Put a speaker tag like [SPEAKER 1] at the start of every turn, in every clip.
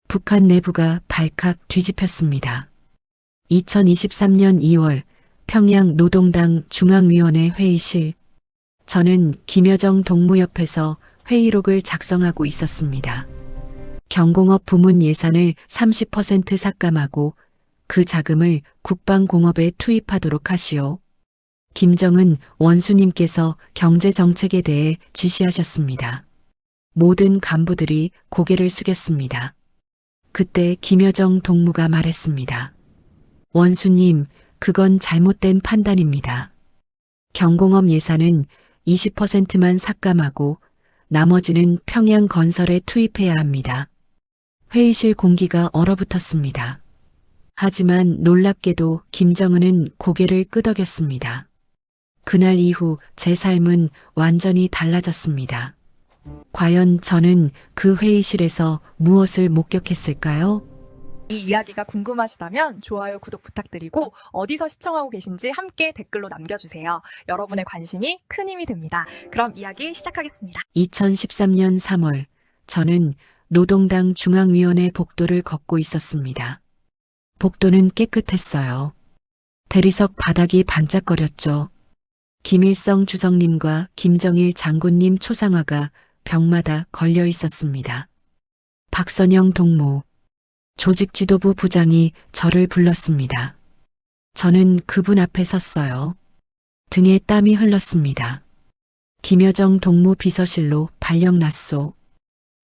[SPEAKER 1] 북한 내부가 발칵 뒤집혔습니다. 2023년 2월 평양 노동당 중앙위원회 회의실. 저는 김여정 동무 옆에서 회의록을 작성하고 있었습니다. 경공업 부문 예산을 30% 삭감하고 그 자금을 국방공업에 투입하도록 하시오. 김정은 원수님께서 경제정책에 대해 지시하셨습니다. 모든 간부들이 고개를 숙였습니다. 그때 김여정 동무가 말했습니다. 원수님, 그건 잘못된 판단입니다. 경공업 예산은 20%만 삭감하고 나머지는 평양 건설에 투입해야 합니다. 회의실 공기가 얼어붙었습니다. 하지만 놀랍게도 김정은은 고개를 끄덕였습니다. 그날 이후 제 삶은 완전히 달라졌습니다. 과연 저는 그 회의실에서 무엇을 목격했을까요?
[SPEAKER 2] 이 이야기가 궁금하시다면 좋아요, 구독 부탁드리고 어디서 시청하고 계신지 함께 댓글로 남겨주세요. 여러분의 관심이 큰 힘이 됩니다. 그럼 이야기 시작하겠습니다.
[SPEAKER 1] 2013년 3월 저는 노동당 중앙위원회 복도를 걷고 있었습니다. 복도는 깨끗했어요. 대리석 바닥이 반짝거렸죠. 김일성 주석님과 김정일 장군님 초상화가 벽마다 걸려 있었습니다. 박선영 동무, 조직지도부 부장이 저를 불렀습니다. 저는 그분 앞에 섰어요. 등에 땀이 흘렀습니다. 김여정 동무 비서실로 발령났소.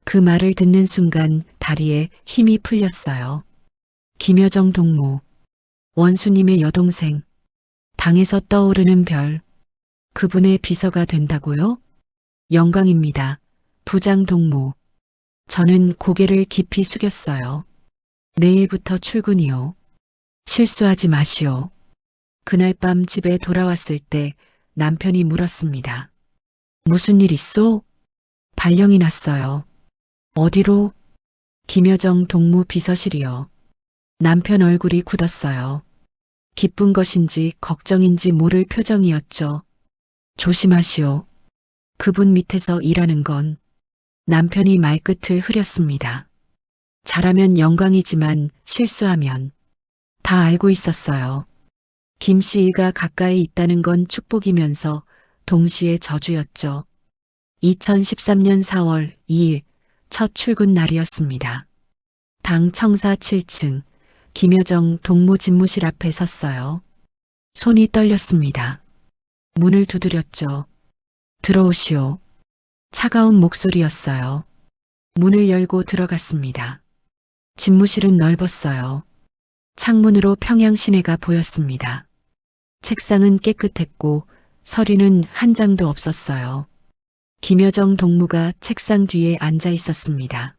[SPEAKER 1] 그 말을 듣는 순간 다리에 힘이 풀렸어요. 김여정 동무, 원수님의 여동생, 당에서 떠오르는 별, 그분의 비서가 된다고요? 영광입니다. 부장 동무. 저는 고개를 깊이 숙였어요. 내일부터 출근이요. 실수하지 마시오. 그날 밤 집에 돌아왔을 때 남편이 물었습니다. 무슨 일 있소? 발령이 났어요. 어디로? 김여정 동무 비서실이요. 남편 얼굴이 굳었어요. 기쁜 것인지 걱정인지 모를 표정이었죠. 조심하시오. 그분 밑에서 일하는 건. 남편이 말끝을 흐렸습니다. 잘하면 영광이지만 실수하면. 다 알고 있었어요. 김 씨 일가 가까이 있다는 건 축복이면서 동시에 저주였죠. 2013년 4월 2일 첫 출근 날이었습니다. 당 청사 7층 김여정 동무 집무실 앞에 섰어요. 손이 떨렸습니다. 문을 두드렸죠. 들어오시오. 차가운 목소리였어요. 문을 열고 들어갔습니다. 집무실은 넓었어요. 창문으로 평양 시내가 보였습니다. 책상은 깨끗했고 서류는 한 장도 없었어요. 김여정 동무가 책상 뒤에 앉아 있었습니다.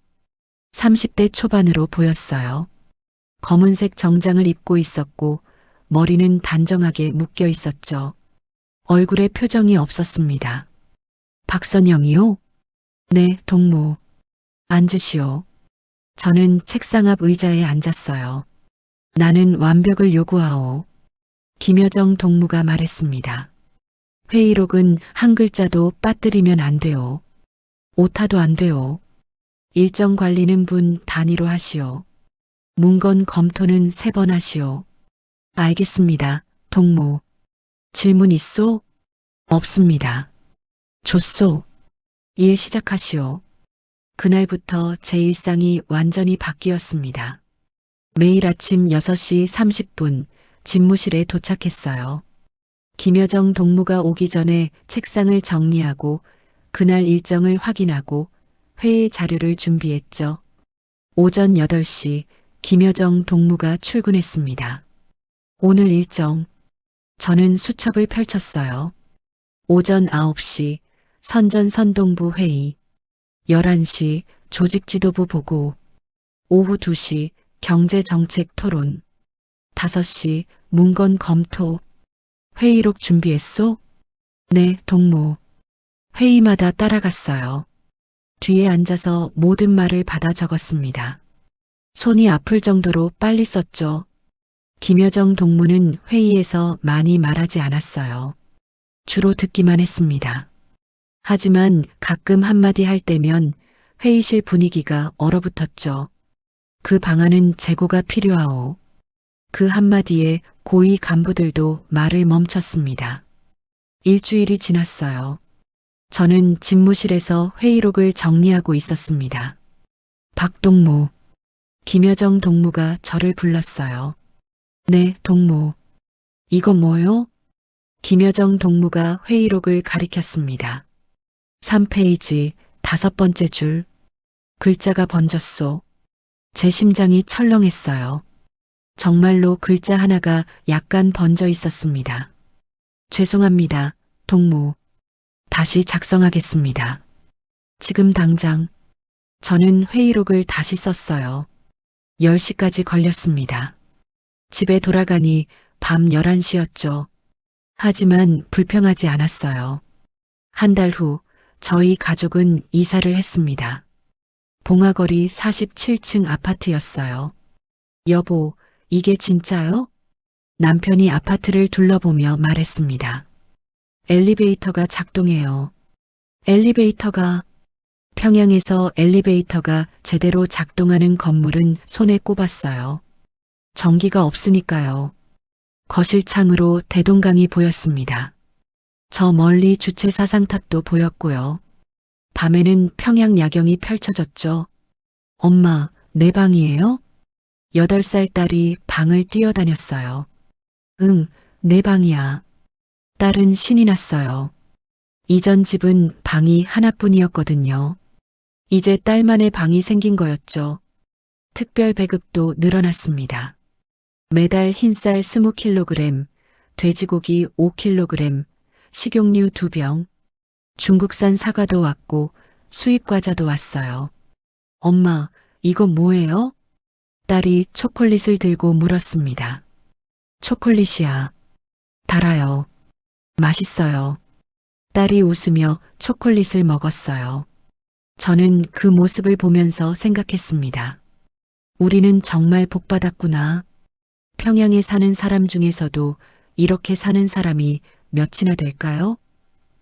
[SPEAKER 1] 30대 초반으로 보였어요. 검은색 정장을 입고 있었고 머리는 단정하게 묶여 있었죠. 얼굴에 표정이 없었습니다. 박선영이요? 네, 동무. 앉으시오. 저는 책상 앞 의자에 앉았어요. 나는 완벽을 요구하오. 김여정 동무가 말했습니다. 회의록은 한 글자도 빠뜨리면 안 돼요. 오타도 안 돼요. 일정 관리는 분 단위로 하시오. 문건 검토는 3번 하시오. 알겠습니다, 동무. 질문 있소? 없습니다. 좋소. 일 시작하시오. 그날부터 제 일상이 완전히 바뀌었습니다. 매일 아침 6시 30분 집무실에 도착했어요. 김여정 동무가 오기 전에 책상을 정리하고 그날 일정을 확인하고 회의 자료를 준비했죠. 오전 8시 김여정 동무가 출근했습니다. 오늘 일정. 저는 수첩을 펼쳤어요. 오전 9시 선전선동부 회의, 11시 조직지도부 보고, 오후 2시 경제정책 토론, 5시 문건 검토. 회의록 준비했소? 네, 동무. 회의마다 따라갔어요. 뒤에 앉아서 모든 말을 받아 적었습니다. 손이 아플 정도로 빨리 썼죠. 김여정 동무는 회의에서 많이 말하지 않았어요. 주로 듣기만 했습니다. 하지만 가끔 한마디 할 때면 회의실 분위기가 얼어붙었죠. 그 방안은 재고가 필요하오. 그 한마디에 고위 간부들도 말을 멈췄습니다. 일주일이 지났어요. 저는 집무실에서 회의록을 정리하고 있었습니다. 박동무, 김여정 동무가 저를 불렀어요. 네, 동무. 이거 뭐요? 김여정 동무가 회의록을 가리켰습니다. 3페이지 5번째 줄. 글자가 번졌소. 제 심장이 철렁했어요. 정말로 글자 하나가 약간 번져 있었습니다. 죄송합니다, 동무. 다시 작성하겠습니다. 지금 당장. 저는 회의록을 다시 썼어요. 10시까지 걸렸습니다. 집에 돌아가니 밤 11시였죠. 하지만 불평하지 않았어요. 한 달 후 저희 가족은 이사를 했습니다. 봉화거리 47층 아파트였어요. 여보, 이게 진짜요? 남편이 아파트를 둘러보며 말했습니다. 엘리베이터가 작동해요. 엘리베이터가 평양에서 엘리베이터가 제대로 작동하는 건물은 손에 꼽았어요. 전기가 없으니까요. 거실 창으로 대동강이 보였습니다. 저 멀리 주체 사상탑도 보였고요. 밤에는 평양 야경이 펼쳐졌죠. 엄마, 내 방이에요? 8살 딸이 방을 뛰어다녔어요. 응, 내 방이야. 딸은 신이 났어요. 이전 집은 방이 하나뿐이었거든요. 이제 딸만의 방이 생긴 거였죠. 특별 배급도 늘어났습니다. 매달 흰쌀 20kg, 돼지고기 5kg, 식용유 2병, 중국산 사과도 왔고 수입 과자도 왔어요. 엄마, 이거 뭐예요? 딸이 초콜릿을 들고 물었습니다. 초콜릿이야. 달아요. 맛있어요. 딸이 웃으며 초콜릿을 먹었어요. 저는 그 모습을 보면서 생각했습니다. 우리는 정말 복받았구나. 평양에 사는 사람 중에서도 이렇게 사는 사람이 몇이나 될까요?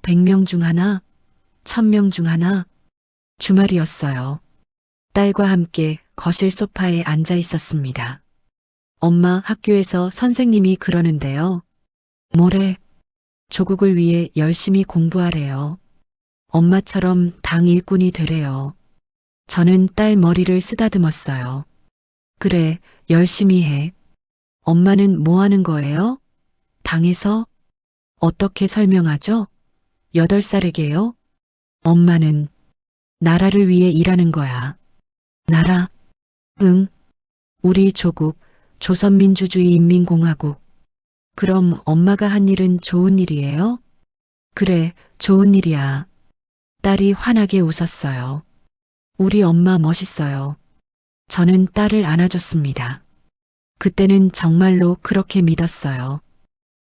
[SPEAKER 1] 100명 중 하나? 1000명 중 하나? 주말이었어요. 딸과 함께 거실 소파에 앉아 있었습니다. 엄마, 학교에서 선생님이 그러는데요. 뭐래? 조국을 위해 열심히 공부하래요. 엄마처럼 당 일꾼이 되래요. 저는 딸 머리를 쓰다듬었어요. 그래, 열심히 해. 엄마는 뭐 하는 거예요? 당에서? 어떻게 설명하죠? 8살에게요? 엄마는 나라를 위해 일하는 거야. 나라? 응. 우리 조국, 조선민주주의인민공화국. 그럼 엄마가 한 일은 좋은 일이에요? 그래, 좋은 일이야. 딸이 환하게 웃었어요. 우리 엄마 멋있어요. 저는 딸을 안아줬습니다. 그때는 정말로 그렇게 믿었어요.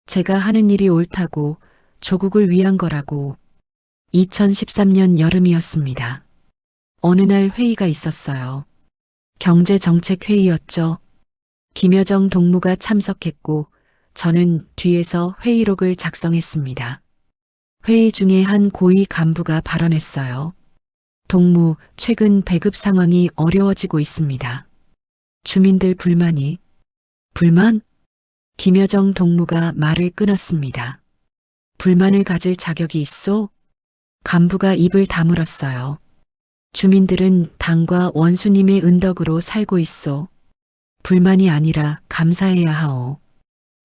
[SPEAKER 1] 제가 하는 일이 옳다고, 조국을 위한 거라고. 2013년 여름이었습니다. 어느 날 회의가 있었어요. 경제정책회의였죠. 김여정 동무가 참석했고 저는 뒤에서 회의록을 작성했습니다. 회의 중에 한 고위 간부가 발언했어요. 동무, 최근 배급 상황이 어려워지고 있습니다. 주민들 불만이. 불만? 김여정 동무가 말을 끊었습니다. 불만을 가질 자격이 있소? 간부가 입을 다물었어요. 주민들은 당과 원수님의 은덕으로 살고 있소. 불만이 아니라 감사해야 하오.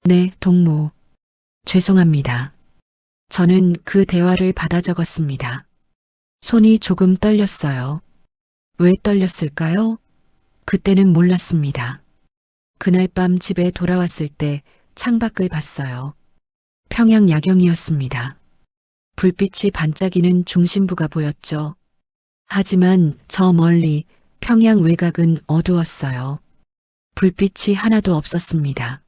[SPEAKER 1] 네, 동무. 죄송합니다. 저는 그 대화를 받아 적었습니다. 손이 조금 떨렸어요. 왜 떨렸을까요? 그때는 몰랐습니다. 그날 밤 집에 돌아왔을 때 창밖을 봤어요. 평양 야경이었습니다. 불빛이 반짝이는 중심부가 보였죠. 하지만 저 멀리 평양 외곽은 어두웠어요. 불빛이 하나도 없었습니다.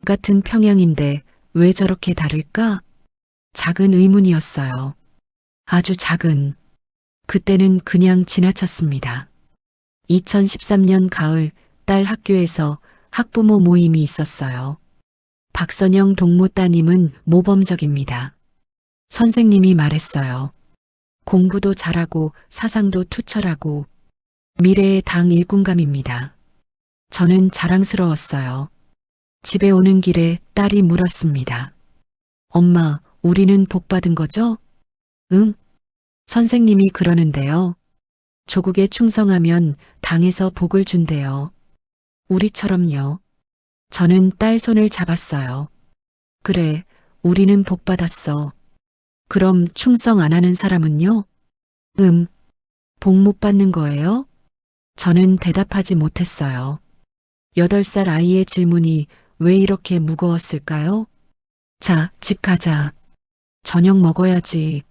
[SPEAKER 1] 같은 평양인데 왜 저렇게 다를까? 작은 의문이었어요. 아주 작은. 그때는 그냥 지나쳤습니다. 2013년 가을 딸 학교에서 학부모 모임이 있었어요. 박선영 동무 따님은 모범적입니다. 선생님이 말했어요. 공부도 잘하고 사상도 투철하고 미래의 당 일꾼감입니다. 저는 자랑스러웠어요. 집에 오는 길에 딸이 물었습니다. 엄마, 우리는 복 받은 거죠? 응? 선생님이 그러는데요. 조국에 충성하면 당에서 복을 준대요. 우리처럼요. 저는 딸 손을 잡았어요. 그래, 우리는 복 받았어. 그럼 충성 안 하는 사람은요? 복 못 받는 거예요? 저는 대답하지 못했어요. 8살 아이의 질문이 왜 이렇게 무거웠을까요? 자, 집 가자. 저녁 먹어야지.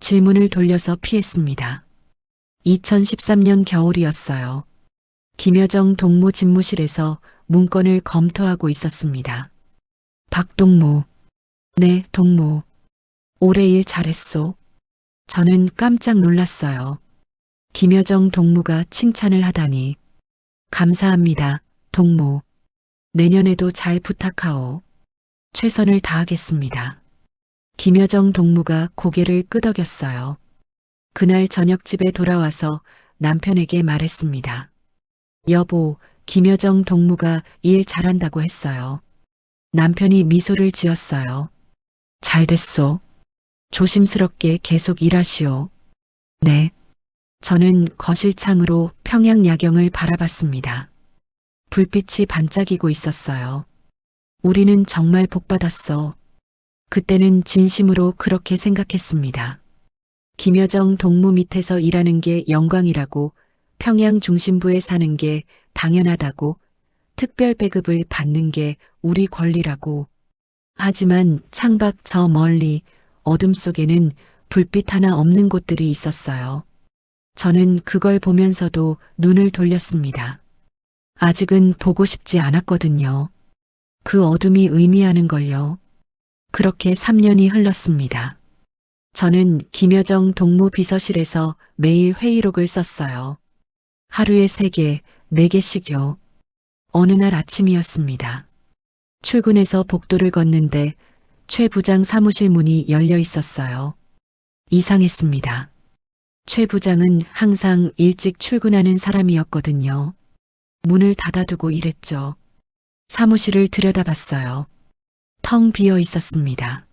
[SPEAKER 1] 질문을 돌려서 피했습니다. 2013년 겨울이었어요. 김여정 동무 집무실에서 문건을 검토하고 있었습니다. 박동무. 네, 동무. 올해 일 잘했소. 저는 깜짝 놀랐어요. 김여정 동무가 칭찬을 하다니. 감사합니다, 동무. 내년에도 잘 부탁하오. 최선을 다하겠습니다. 김여정 동무가 고개를 끄덕였어요. 그날 저녁 집에 돌아와서 남편에게 말했습니다. 여보, 김여정 동무가 일 잘한다고 했어요. 남편이 미소를 지었어요. 잘 됐소. 조심스럽게 계속 일하시오. 네. 저는 거실 창으로 평양 야경을 바라봤습니다. 불빛이 반짝이고 있었어요. 우리는 정말 복받았어. 그때는 진심으로 그렇게 생각했습니다. 김여정 동무 밑에서 일하는 게 영광이라고, 평양 중심부에 사는 게 당연하다고, 특별 배급을 받는 게 우리 권리라고. 하지만 창밖 저 멀리 어둠 속에는 불빛 하나 없는 곳들이 있었어요. 저는 그걸 보면서도 눈을 돌렸습니다. 아직은 보고 싶지 않았거든요. 그 어둠이 의미하는 걸요. 그렇게 3년이 흘렀습니다. 저는 김여정 동무 비서실에서 매일 회의록을 썼어요. 하루에 3개, 4개씩요. 어느 날 아침이었습니다. 출근해서 복도를 걷는데 최 부장 사무실 문이 열려 있었어요. 이상했습니다. 최 부장은 항상 일찍 출근하는 사람이었거든요. 문을 닫아두고 일했죠. 사무실을 들여다봤어요. 텅 비어 있었습니다.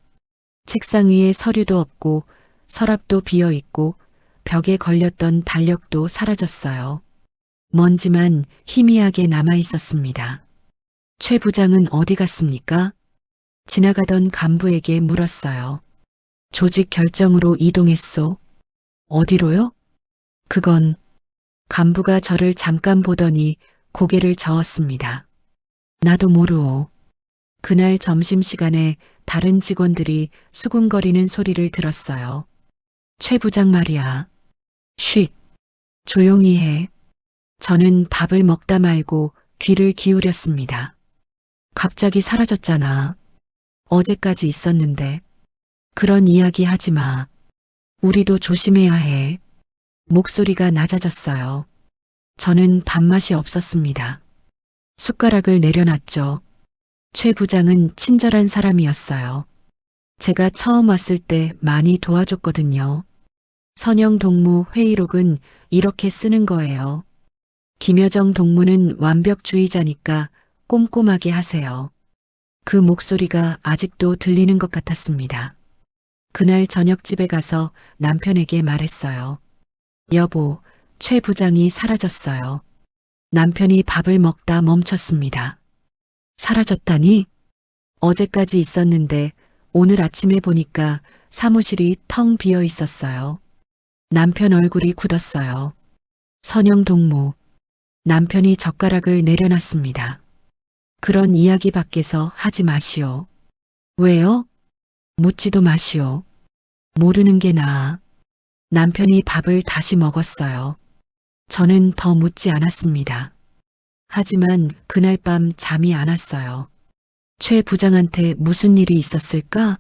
[SPEAKER 1] 책상 위에 서류도 없고 서랍도 비어 있고 벽에 걸렸던 달력도 사라졌어요. 먼지만 희미하게 남아 있었습니다. 최 부장은 어디 갔습니까? 지나가던 간부에게 물었어요. 조직 결정으로 이동했소. 어디로요? 그건 간부가 저를 잠깐 보더니 고개를 저었습니다. 나도 모르오. 그날 점심시간에 다른 직원들이 수군거리는 소리를 들었어요. 최 부장 말이야. 쉿. 조용히 해. 저는 밥을 먹다 말고 귀를 기울였습니다. 갑자기 사라졌잖아. 어제까지 있었는데. 그런 이야기 하지 마. 우리도 조심해야 해. 목소리가 낮아졌어요. 저는 밥맛이 없었습니다. 숟가락을 내려놨죠. 최 부장은 친절한 사람이었어요. 제가 처음 왔을 때 많이 도와줬거든요. 선영 동무 회의록은 이렇게 쓰는 거예요. 김여정 동무는 완벽주의자니까 꼼꼼하게 하세요. 그 목소리가 아직도 들리는 것 같았습니다. 그날 저녁 집에 가서 남편에게 말했어요. 여보, 최 부장이 사라졌어요. 남편이 밥을 먹다 멈췄습니다. 사라졌다니? 어제까지 있었는데 오늘 아침에 보니까 사무실이 텅 비어 있었어요. 남편 얼굴이 굳었어요. 선영 동무. 남편이 젓가락을 내려놨습니다. 그런 이야기 밖에서 하지 마시오. 왜요? 묻지도 마시오. 모르는 게 나아. 남편이 밥을 다시 먹었어요. 저는 더 묻지 않았습니다. 하지만 그날 밤 잠이 안 왔어요. 최 부장한테 무슨 일이 있었을까?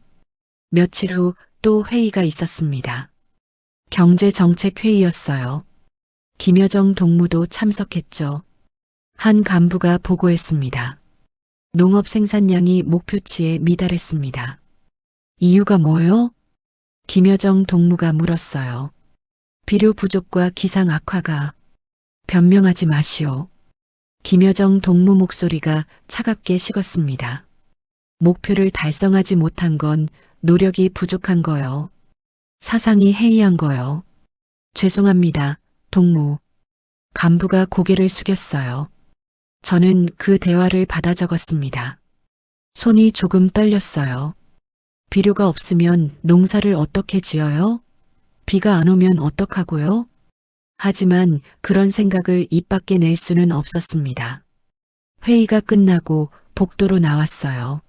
[SPEAKER 1] 며칠 후 또 회의가 있었습니다. 경제정책회의였어요. 김여정 동무도 참석했죠. 한 간부가 보고했습니다. 농업 생산량이 목표치에 미달했습니다. 이유가 뭐요? 김여정 동무가 물었어요. 비료 부족과 기상 악화가. 변명하지 마시오. 김여정 동무 목소리가 차갑게 식었습니다. 목표를 달성하지 못한 건 노력이 부족한 거요. 사상이 해이한 거요. 죄송합니다, 동무. 간부가 고개를 숙였어요. 저는 그 대화를 받아 적었습니다. 손이 조금 떨렸어요. 비료가 없으면 농사를 어떻게 지어요? 비가 안 오면 어떡하고요? 하지만 그런 생각을 입 밖에 낼 수는 없었습니다. 회의가 끝나고 복도로 나왔어요.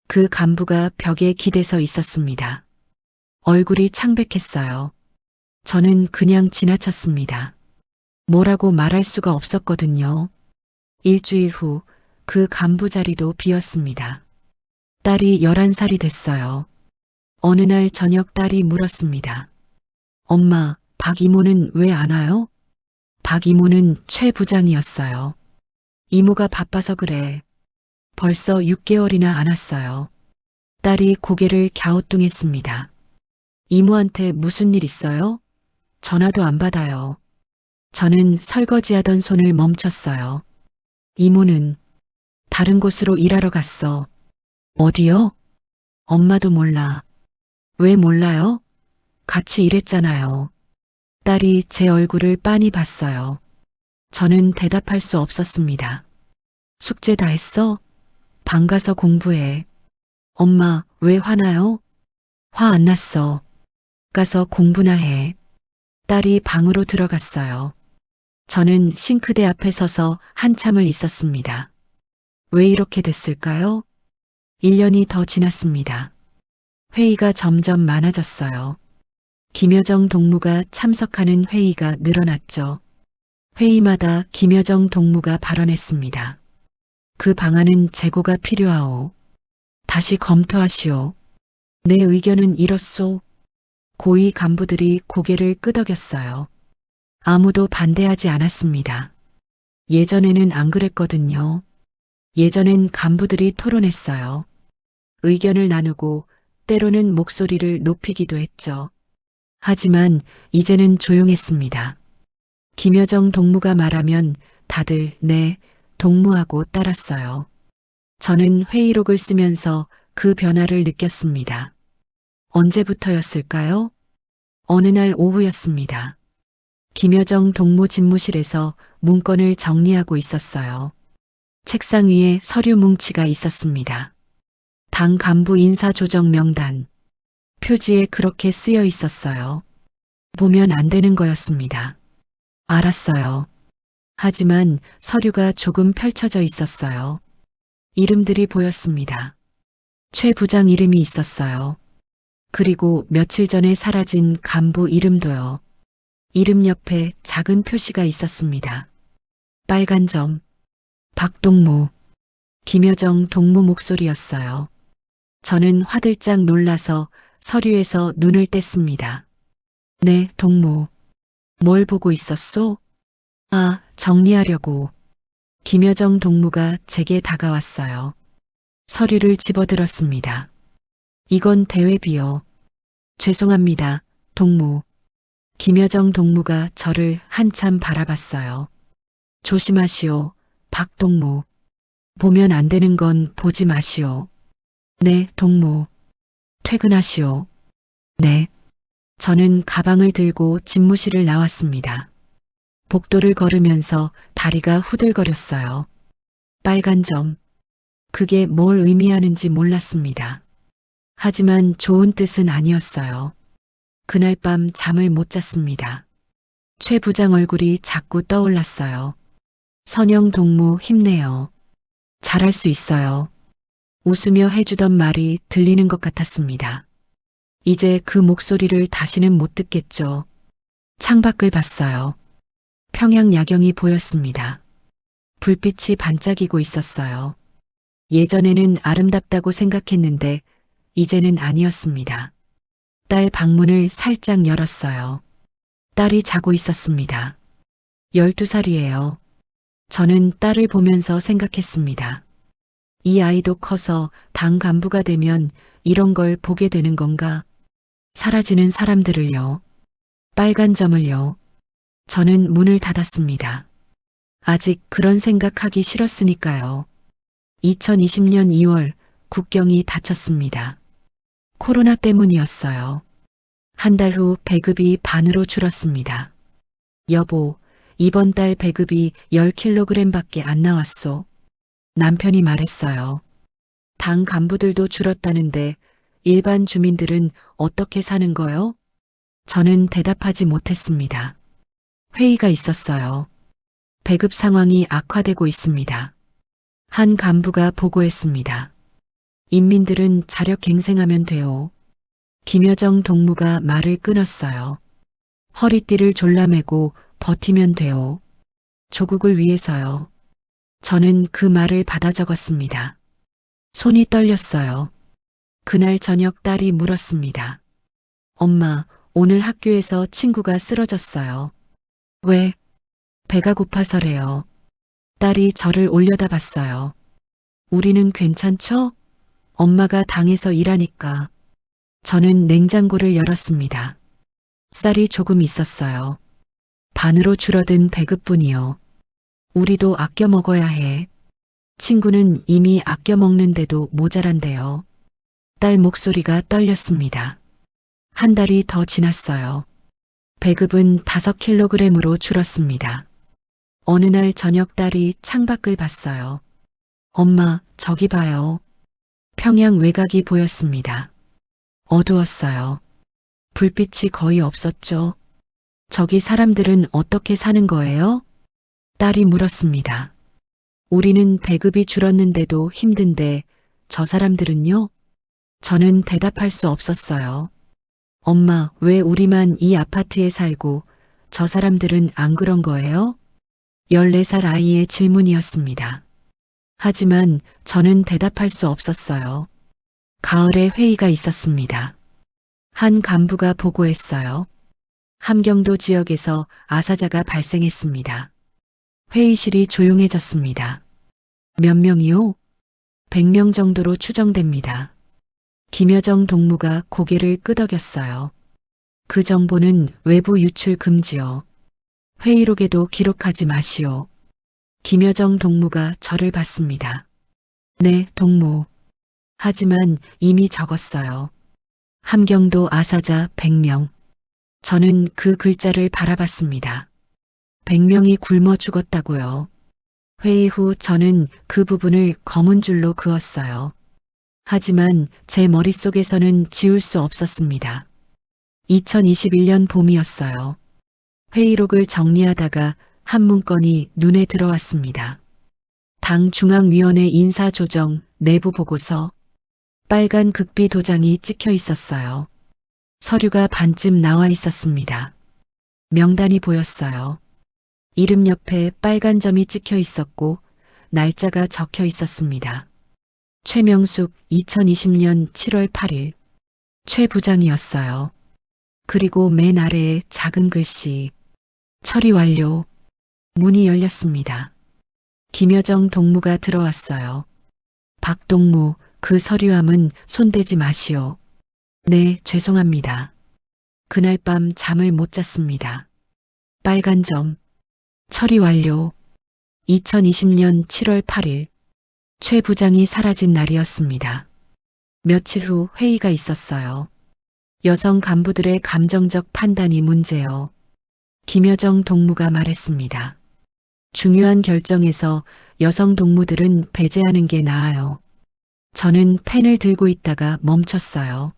[SPEAKER 1] 그 간부가 벽에 기대서 있었습니다. 얼굴이 창백했어요. 저는 그냥 지나쳤습니다. 뭐라고 말할 수가 없었거든요. 일주일 후 그 간부 자리도 비었습니다. 딸이 11살이 됐어요. 어느 날 저녁 딸이 물었습니다. 엄마, 박 이모는 왜 안 와요? 박 이모는 최 부장이었어요. 이모가 바빠서 그래. 벌써 6개월이나 안 왔어요. 딸이 고개를 갸우뚱했습니다. 이모한테 무슨 일 있어요? 전화도 안 받아요. 저는 설거지하던 손을 멈췄어요. 이모는 다른 곳으로 일하러 갔어. 어디요? 엄마도 몰라. 왜 몰라요? 같이 일했잖아요. 딸이 제 얼굴을 빤히 봤어요. 저는 대답할 수 없었습니다. 숙제 다 했어? 방 가서 공부해. 엄마, 왜 화나요? 화 안 났어. 가서 공부나 해. 딸이 방으로 들어갔어요. 저는 싱크대 앞에 서서 한참을 있었습니다. 왜 이렇게 됐을까요? 1년이 더 지났습니다. 회의가 점점 많아졌어요. 김여정 동무가 참석하는 회의가 늘어났죠. 회의마다 김여정 동무가 발언했습니다. 그 방안은 재고가 필요하오. 다시 검토하시오. 내 의견은 이렇소. 고위 간부들이 고개를 끄덕였어요. 아무도 반대하지 않았습니다. 예전에는 안 그랬거든요. 예전엔 간부들이 토론했어요. 의견을 나누고 때로는 목소리를 높이기도 했죠. 하지만 이제는 조용했습니다. 김여정 동무가 말하면 다들 네, 동무하고 따랐어요. 저는 회의록을 쓰면서 그 변화를 느꼈습니다. 언제부터였을까요? 어느 날 오후였습니다. 김여정 동무 집무실에서 문건을 정리하고 있었어요. 책상 위에 서류 뭉치가 있었습니다. 당 간부 인사조정 명단. 표지에 그렇게 쓰여 있었어요. 보면 안 되는 거였습니다. 알았어요. 하지만 서류가 조금 펼쳐져 있었어요. 이름들이 보였습니다. 최 부장 이름이 있었어요. 그리고 며칠 전에 사라진 간부 이름도요. 이름 옆에 작은 표시가 있었습니다. 빨간 점. 박동무. 김여정 동무 목소리였어요. 저는 화들짝 놀라서 서류에서 눈을 뗐습니다. 네, 동무. 뭘 보고 있었소? 아, 정리하려고. 김여정 동무가 제게 다가왔어요. 서류를 집어들었습니다. 이건 대회비요. 죄송합니다, 동무. 김여정 동무가 저를 한참 바라봤어요. 조심하시오, 박동무. 보면 안 되는 건 보지 마시오. 네, 동무. 퇴근하시오. 네. 저는 가방을 들고 집무실을 나왔습니다. 복도를 걸으면서 다리가 후들거렸어요. 빨간 점. 그게 뭘 의미하는지 몰랐습니다. 하지만 좋은 뜻은 아니었어요. 그날 밤 잠을 못 잤습니다. 최 부장 얼굴이 자꾸 떠올랐어요. 선영 동무 힘내요. 잘할 수 있어요. 웃으며 해주던 말이 들리는 것 같았습니다. 이제 그 목소리를 다시는 못 듣겠죠. 창밖을 봤어요. 평양 야경이 보였습니다. 불빛이 반짝이고 있었어요. 예전에는 아름답다고 생각했는데 이제는 아니었습니다. 딸 방문을 살짝 열었어요. 딸이 자고 있었습니다. 12살이에요. 저는 딸을 보면서 생각했습니다. 이 아이도 커서 당 간부가 되면 이런 걸 보게 되는 건가? 사라지는 사람들을요. 빨간 점을요. 저는 문을 닫았습니다. 아직 그런 생각하기 싫었으니까요. 2020년 2월 국경이 닫혔습니다. 코로나 때문이었어요. 한 달 후 배급이 반으로 줄었습니다. 여보, 이번 달 배급이 10kg밖에 안 나왔소. 남편이 말했어요. 당 간부들도 줄었다는데 일반 주민들은 어떻게 사는 거요? 저는 대답하지 못했습니다. 회의가 있었어요. 배급 상황이 악화되고 있습니다. 한 간부가 보고했습니다. 인민들은 자력갱생하면 돼요. 김여정 동무가 말을 끊었어요. 허리띠를 졸라매고 버티면 돼요. 조국을 위해서요. 저는 그 말을 받아 적었습니다. 손이 떨렸어요. 그날 저녁 딸이 물었습니다. 엄마, 오늘 학교에서 친구가 쓰러졌어요. 왜? 배가 고파서래요. 딸이 저를 올려다봤어요. 우리는 괜찮죠? 엄마가 당에서 일하니까. 저는 냉장고를 열었습니다. 쌀이 조금 있었어요. 반으로 줄어든 배급분이요. 우리도 아껴 먹어야 해. 친구는 이미 아껴 먹는데도 모자란대요. 딸 목소리가 떨렸습니다. 한 달이 더 지났어요. 배급은 5kg으로 줄었습니다. 어느 날 저녁 딸이 창밖을 봤어요. 엄마, 저기 봐요. 평양 외곽이 보였습니다. 어두웠어요. 불빛이 거의 없었죠. 저기 사람들은 어떻게 사는 거예요? 딸이 물었습니다. 우리는 배급이 줄었는데도 힘든데 저 사람들은요? 저는 대답할 수 없었어요. 엄마, 왜 우리만 이 아파트에 살고 저 사람들은 안 그런 거예요? 14살 아이의 질문이었습니다. 하지만 저는 대답할 수 없었어요. 가을에 회의가 있었습니다. 한 간부가 보고했어요. 함경도 지역에서 아사자가 발생했습니다. 회의실이 조용해졌습니다. 몇 명이요? 100명 정도로 추정됩니다. 김여정 동무가 고개를 끄덕였어요. 그 정보는 외부 유출 금지요. 회의록에도 기록하지 마시오. 김여정 동무가 저를 봤습니다. 네, 동무. 하지만 이미 적었어요. 함경도 아사자 100명. 저는 그 글자를 바라봤습니다. 100명이 굶어 죽었다고요. 회의 후 저는 그 부분을 검은 줄로 그었어요. 하지만 제 머릿속에서는 지울 수 없었습니다. 2021년 봄이었어요. 회의록을 정리하다가 한 문건이 눈에 들어왔습니다. 당 중앙위원회 인사조정 내부 보고서. 빨간 극비 도장이 찍혀 있었어요. 서류가 반쯤 나와 있었습니다. 명단이 보였어요. 이름 옆에 빨간 점이 찍혀 있었고 날짜가 적혀 있었습니다. 최명숙 2020년 7월 8일. 최 부장이었어요. 그리고 맨 아래에 작은 글씨. 처리 완료. 문이 열렸습니다. 김여정 동무가 들어왔어요. 박 동무, 그 서류함은 손대지 마시오. 네, 죄송합니다. 그날 밤 잠을 못 잤습니다. 빨간 점. 처리 완료. 2020년 7월 8일. 최 부장이 사라진 날이었습니다. 며칠 후 회의가 있었어요. 여성 간부들의 감정적 판단이 문제요. 김여정 동무가 말했습니다. 중요한 결정에서 여성 동무들은 배제하는 게 나아요. 저는 펜을 들고 있다가 멈췄어요.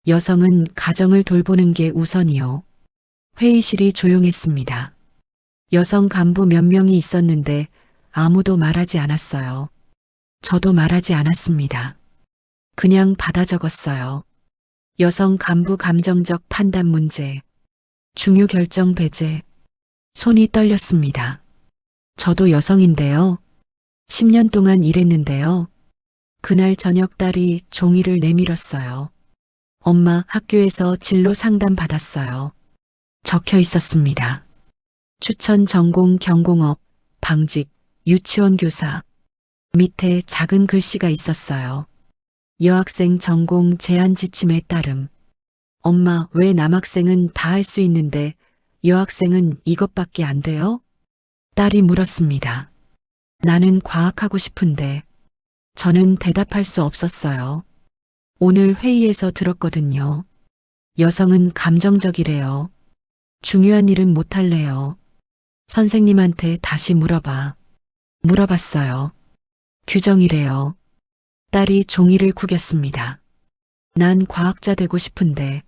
[SPEAKER 1] 여성은 가정을 돌보는 게 우선이요. 회의실이 조용했습니다. 여성 간부 몇 명이 있었는데 아무도 말하지 않았어요. 저도 말하지 않았습니다. 그냥 받아 적었어요. 여성 간부 감정적 판단 문제, 중요 결정 배제. 손이 떨렸습니다. 저도 여성인데요. 10년 동안 일했는데요. 그날 저녁 딸이 종이를 내밀었어요. 엄마, 학교에서 진로 상담 받았어요. 적혀 있었습니다. 추천 전공 경공업, 방직, 유치원 교사. 밑에 작은 글씨가 있었어요. 여학생 전공 제한 지침에 따름. 엄마, 왜 남학생은 다 할 수 있는데 여학생은 이것밖에 안 돼요? 딸이 물었습니다. 나는 과학하고 싶은데 저는 대답할 수 없었어요. 오늘 회의에서 들었거든요. 여성은 감정적이래요. 중요한 일은 못할래요. 선생님한테 다시 물어봐. 물어봤어요. 규정이래요. 딸이 종이를 구겼습니다. 난 과학자 되고 싶은데.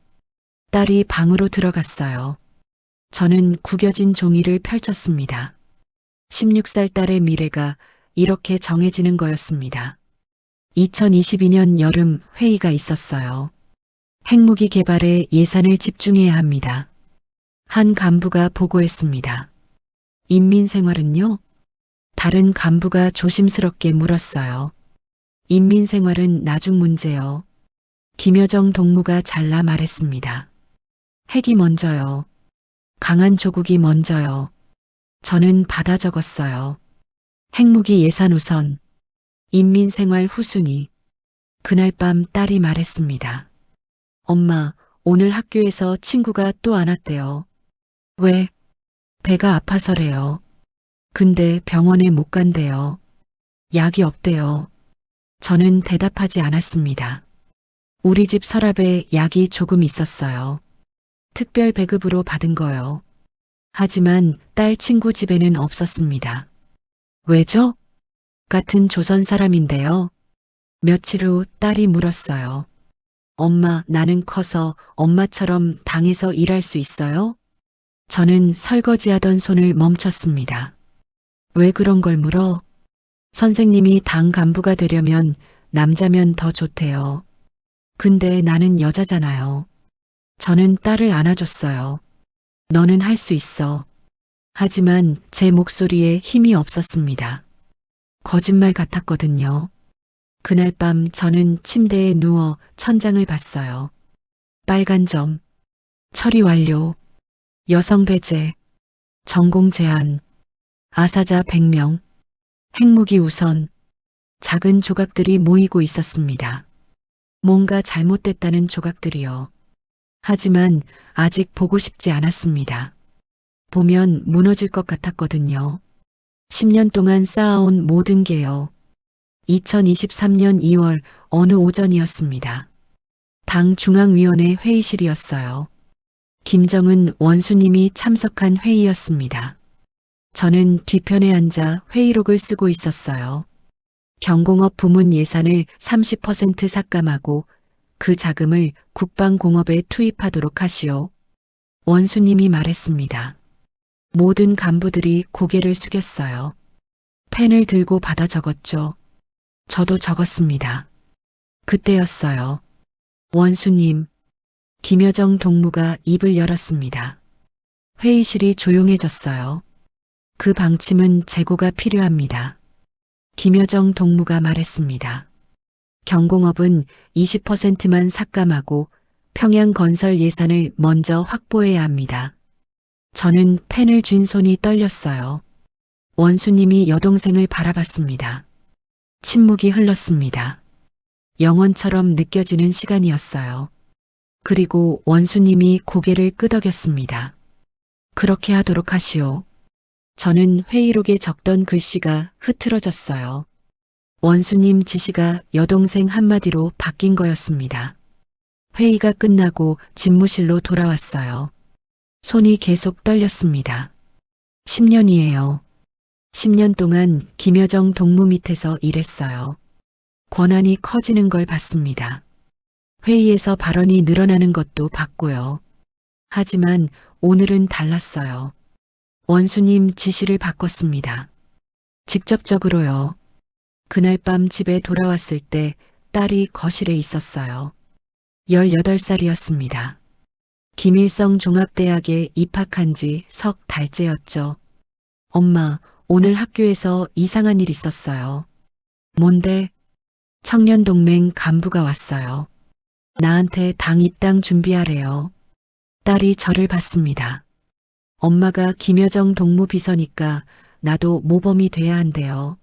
[SPEAKER 1] 딸이 방으로 들어갔어요. 저는 구겨진 종이를 펼쳤습니다. 16살 딸의 미래가 이렇게 정해지는 거였습니다. 2022년 여름 회의가 있었어요. 핵무기 개발에 예산을 집중해야 합니다. 한 간부가 보고했습니다. 인민 생활은요? 다른 간부가 조심스럽게 물었어요. 인민 생활은 나중 문제요. 김여정 동무가 잘라 말했습니다. 핵이 먼저요. 강한 조국이 먼저요. 저는 받아 적었어요. 핵무기 예산 우선, 인민생활 후순위. 그날 밤 딸이 말했습니다. 엄마, 오늘 학교에서 친구가 또 안 왔대요. 왜? 배가 아파서래요. 근데 병원에 못 간대요. 약이 없대요. 저는 대답하지 않았습니다. 우리 집 서랍에 약이 조금 있었어요. 특별 배급으로 받은 거요. 하지만 딸 친구 집에는 없었습니다. 왜죠? 같은 조선 사람인데요. 며칠 후 딸이 물었어요. 엄마, 나는 커서 엄마처럼 당에서 일할 수 있어요? 저는 설거지하던 손을 멈췄습니다. 왜 그런 걸 물어? 선생님이 당 간부가 되려면 남자면 더 좋대요. 근데 나는 여자잖아요. 저는 딸을 안아줬어요. 너는 할 수 있어. 하지만 제 목소리에 힘이 없었습니다. 거짓말 같았거든요. 그날 밤 저는 침대에 누워 천장을 봤어요. 빨간 점, 처리 완료, 여성 배제, 전공 제한, 아사자 100명, 핵무기 우선, 작은 조각들이 모이고 있었습니다. 뭔가 잘못됐다는 조각들이요. 하지만 아직 보고 싶지 않았습니다. 보면 무너질 것 같았거든요. 10년 동안 쌓아온 모든 게요. 2023년 2월 어느 오전이었습니다. 당 중앙위원회 회의실이었어요. 김정은 원수님이 참석한 회의였습니다. 저는 뒤편에 앉아 회의록을 쓰고 있었어요. 경공업 부문 예산을 30% 삭감하고 그 자금을 국방공업에 투입하도록 하시오. 원수님이 말했습니다. 모든 간부들이 고개를 숙였어요. 펜을 들고 받아 적었죠. 저도 적었습니다. 그때였어요. 원수님, 김여정 동무가 입을 열었습니다. 회의실이 조용해졌어요. 그 방침은 재고가 필요합니다. 김여정 동무가 말했습니다. 경공업은 20%만 삭감하고 평양 건설 예산을 먼저 확보해야 합니다. 저는 펜을 쥔 손이 떨렸어요. 원수님이 여동생을 바라봤습니다. 침묵이 흘렀습니다. 영원처럼 느껴지는 시간이었어요. 그리고 원수님이 고개를 끄덕였습니다. 그렇게 하도록 하시오. 저는 회의록에 적던 글씨가 흐트러졌어요. 원수님 지시가 여동생 한마디로 바뀐 거였습니다. 회의가 끝나고 집무실로 돌아왔어요. 손이 계속 떨렸습니다. 10년이에요. 10년 동안 김여정 동무 밑에서 일했어요. 권한이 커지는 걸 봤습니다. 회의에서 발언이 늘어나는 것도 봤고요. 하지만 오늘은 달랐어요. 원수님 지시를 바꿨습니다. 직접적으로요. 그날 밤 집에 돌아왔을 때 딸이 거실에 있었어요. 18살이었습니다. 김일성 종합대학에 입학한 지 석 달째였죠. 엄마, 오늘 학교에서 이상한 일 있었어요. 뭔데? 청년동맹 간부가 왔어요. 나한테 당 입당 준비하래요. 딸이 저를 봤습니다. 엄마가 김여정 동무 비서니까 나도 모범이 돼야 한대요.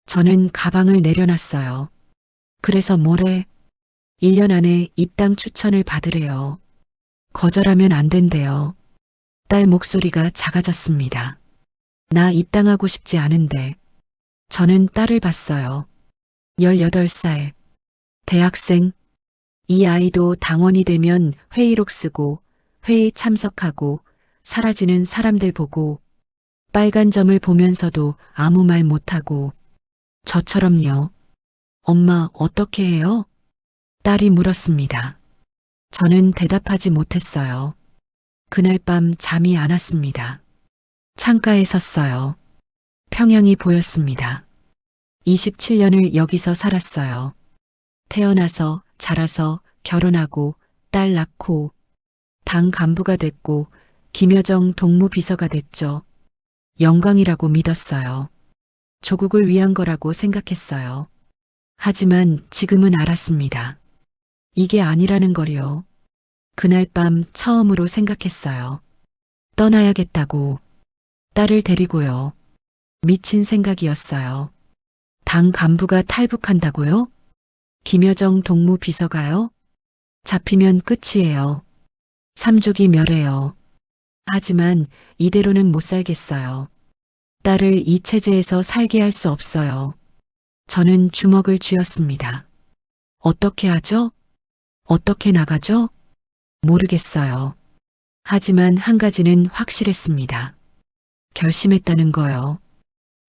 [SPEAKER 1] 저는 가방을 내려놨어요. 그래서 뭐래? 1년 안에 입당 추천을 받으래요. 거절하면 안 된대요. 딸 목소리가 작아졌습니다. 나 입당하고 싶지 않은데. 저는 딸을 봤어요. 18살. 대학생. 이 아이도 당원이 되면 회의록 쓰고 회의 참석하고 사라지는 사람들 보고 빨간 점을 보면서도 아무 말 못하고 저처럼요. 엄마 어떻게 해요? 딸이 물었습니다. 저는 대답하지 못했어요. 그날 밤 잠이 안 왔습니다. 창가에 섰어요. 평양이 보였습니다. 27년을 여기서 살았어요. 태어나서 자라서 결혼하고 딸 낳고 당 간부가 됐고 김여정 동무비서가 됐죠. 영광이라고 믿었어요. 조국을 위한 거라고 생각했어요. 하지만 지금은 알았습니다. 이게 아니라는 거요. 그날 밤 처음으로 생각했어요. 떠나야겠다고. 딸을 데리고요. 미친 생각이었어요. 당 간부가 탈북한다고요? 김여정 동무비서가요? 잡히면 끝이에요. 삼족이 멸해요. 하지만 이대로는 못 살겠어요. 딸을 이 체제에서 살게 할 수 없어요. 저는 주먹을 쥐었습니다. 어떻게 하죠? 어떻게 나가죠? 모르겠어요. 하지만 한 가지는 확실했습니다. 결심했다는 거요.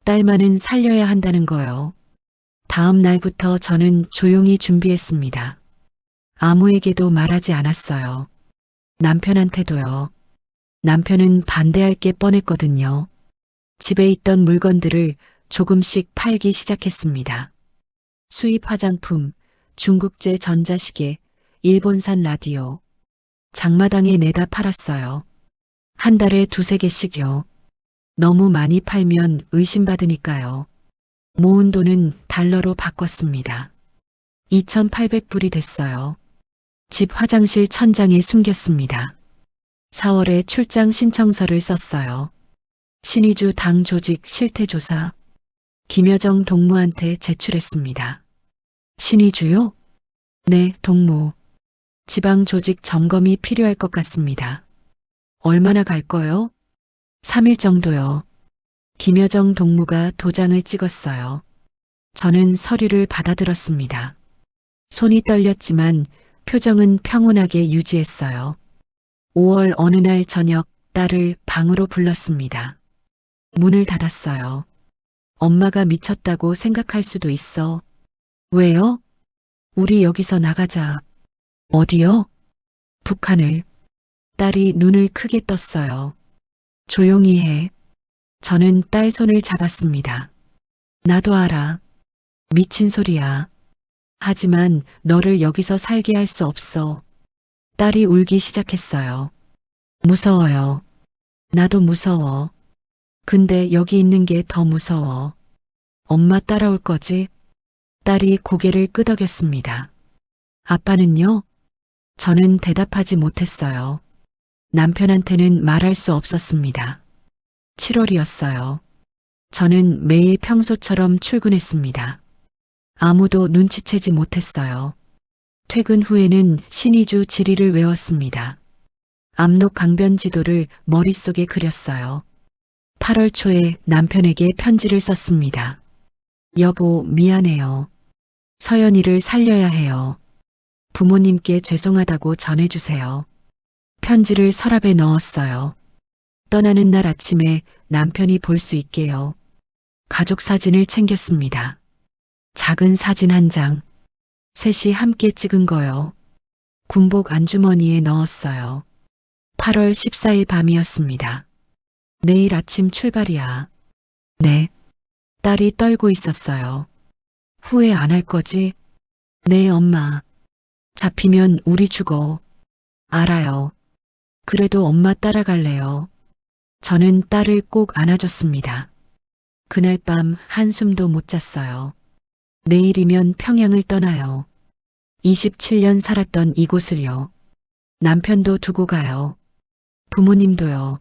[SPEAKER 1] 딸만은 살려야 한다는 거요. 다음 날부터 저는 조용히 준비했습니다. 아무에게도 말하지 않았어요. 남편한테도요. 남편은 반대할 게 뻔했거든요. 집에 있던 물건들을 조금씩 팔기 시작했습니다. 수입 화장품, 중국제 전자시계, 일본산 라디오. 장마당에 내다 팔았어요. 한 달에 2~3개씩요. 너무 많이 팔면 의심받으니까요. 모은 돈은 달러로 바꿨습니다. 2,800불이 됐어요. 집 화장실 천장에 숨겼습니다. 4월에 출장 신청서를 썼어요. 신의주 당 조직 실태조사. 김여정 동무한테 제출했습니다. 신의주요? 네, 동무. 지방 조직 점검이 필요할 것 같습니다. 얼마나 갈 거요? 3일 정도요. 김여정 동무가 도장을 찍었어요. 저는 서류를 받아들었습니다. 손이 떨렸지만 표정은 평온하게 유지했어요. 5월 어느 날 저녁 딸을 방으로 불렀습니다. 문을 닫았어요. 엄마가 미쳤다고 생각할 수도 있어. 왜요? 우리 여기서 나가자. 어디요? 북한을. 딸이 눈을 크게 떴어요. 조용히 해. 저는 딸 손을 잡았습니다. 나도 알아. 미친 소리야. 하지만 너를 여기서 살게 할 수 없어. 딸이 울기 시작했어요. 무서워요. 나도 무서워. 근데 여기 있는 게 더 무서워. 엄마 따라올 거지? 딸이 고개를 끄덕였습니다. 아빠는요? 저는 대답하지 못했어요. 남편한테는 말할 수 없었습니다. 7월이었어요. 저는 매일 평소처럼 출근했습니다. 아무도 눈치채지 못했어요. 퇴근 후에는 신의주 지리를 외웠습니다. 압록 강변 지도를 머릿속에 그렸어요. 8월 초에 남편에게 편지를 썼습니다. 여보, 미안해요. 서연이를 살려야 해요. 부모님께 죄송하다고 전해주세요. 편지를 서랍에 넣었어요. 떠나는 날 아침에 남편이 볼 수 있게요. 가족 사진을 챙겼습니다. 작은 사진 한 장. 셋이 함께 찍은 거요. 군복 안주머니에 넣었어요. 8월 14일 밤이었습니다. 내일 아침 출발이야. 네. 딸이 떨고 있었어요. 후회 안 할 거지? 네, 엄마. 잡히면 우리 죽어. 알아요. 그래도 엄마 따라갈래요. 저는 딸을 꼭 안아줬습니다. 그날 밤 한숨도 못 잤어요. 내일이면 평양을 떠나요. 27년 살았던 이곳을요. 남편도 두고 가요. 부모님도요.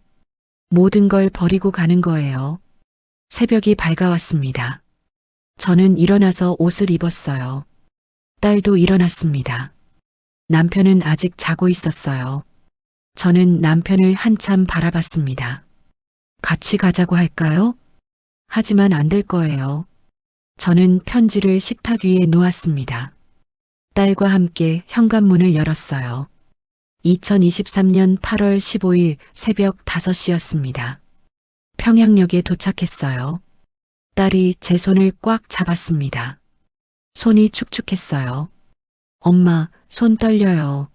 [SPEAKER 1] 모든 걸 버리고 가는 거예요. 새벽이 밝아왔습니다. 저는 일어나서 옷을 입었어요. 딸도 일어났습니다. 남편은 아직 자고 있었어요. 저는 남편을 한참 바라봤습니다. 같이 가자고 할까요? 하지만 안 될 거예요. 저는 편지를 식탁 위에 놓았습니다. 딸과 함께 현관문을 열었어요. 2023년 8월 15일 새벽 5시였습니다. 평양역에 도착했어요. 딸이 제 손을 꽉 잡았습니다. 손이 축축했어요. 엄마, 손 떨려요.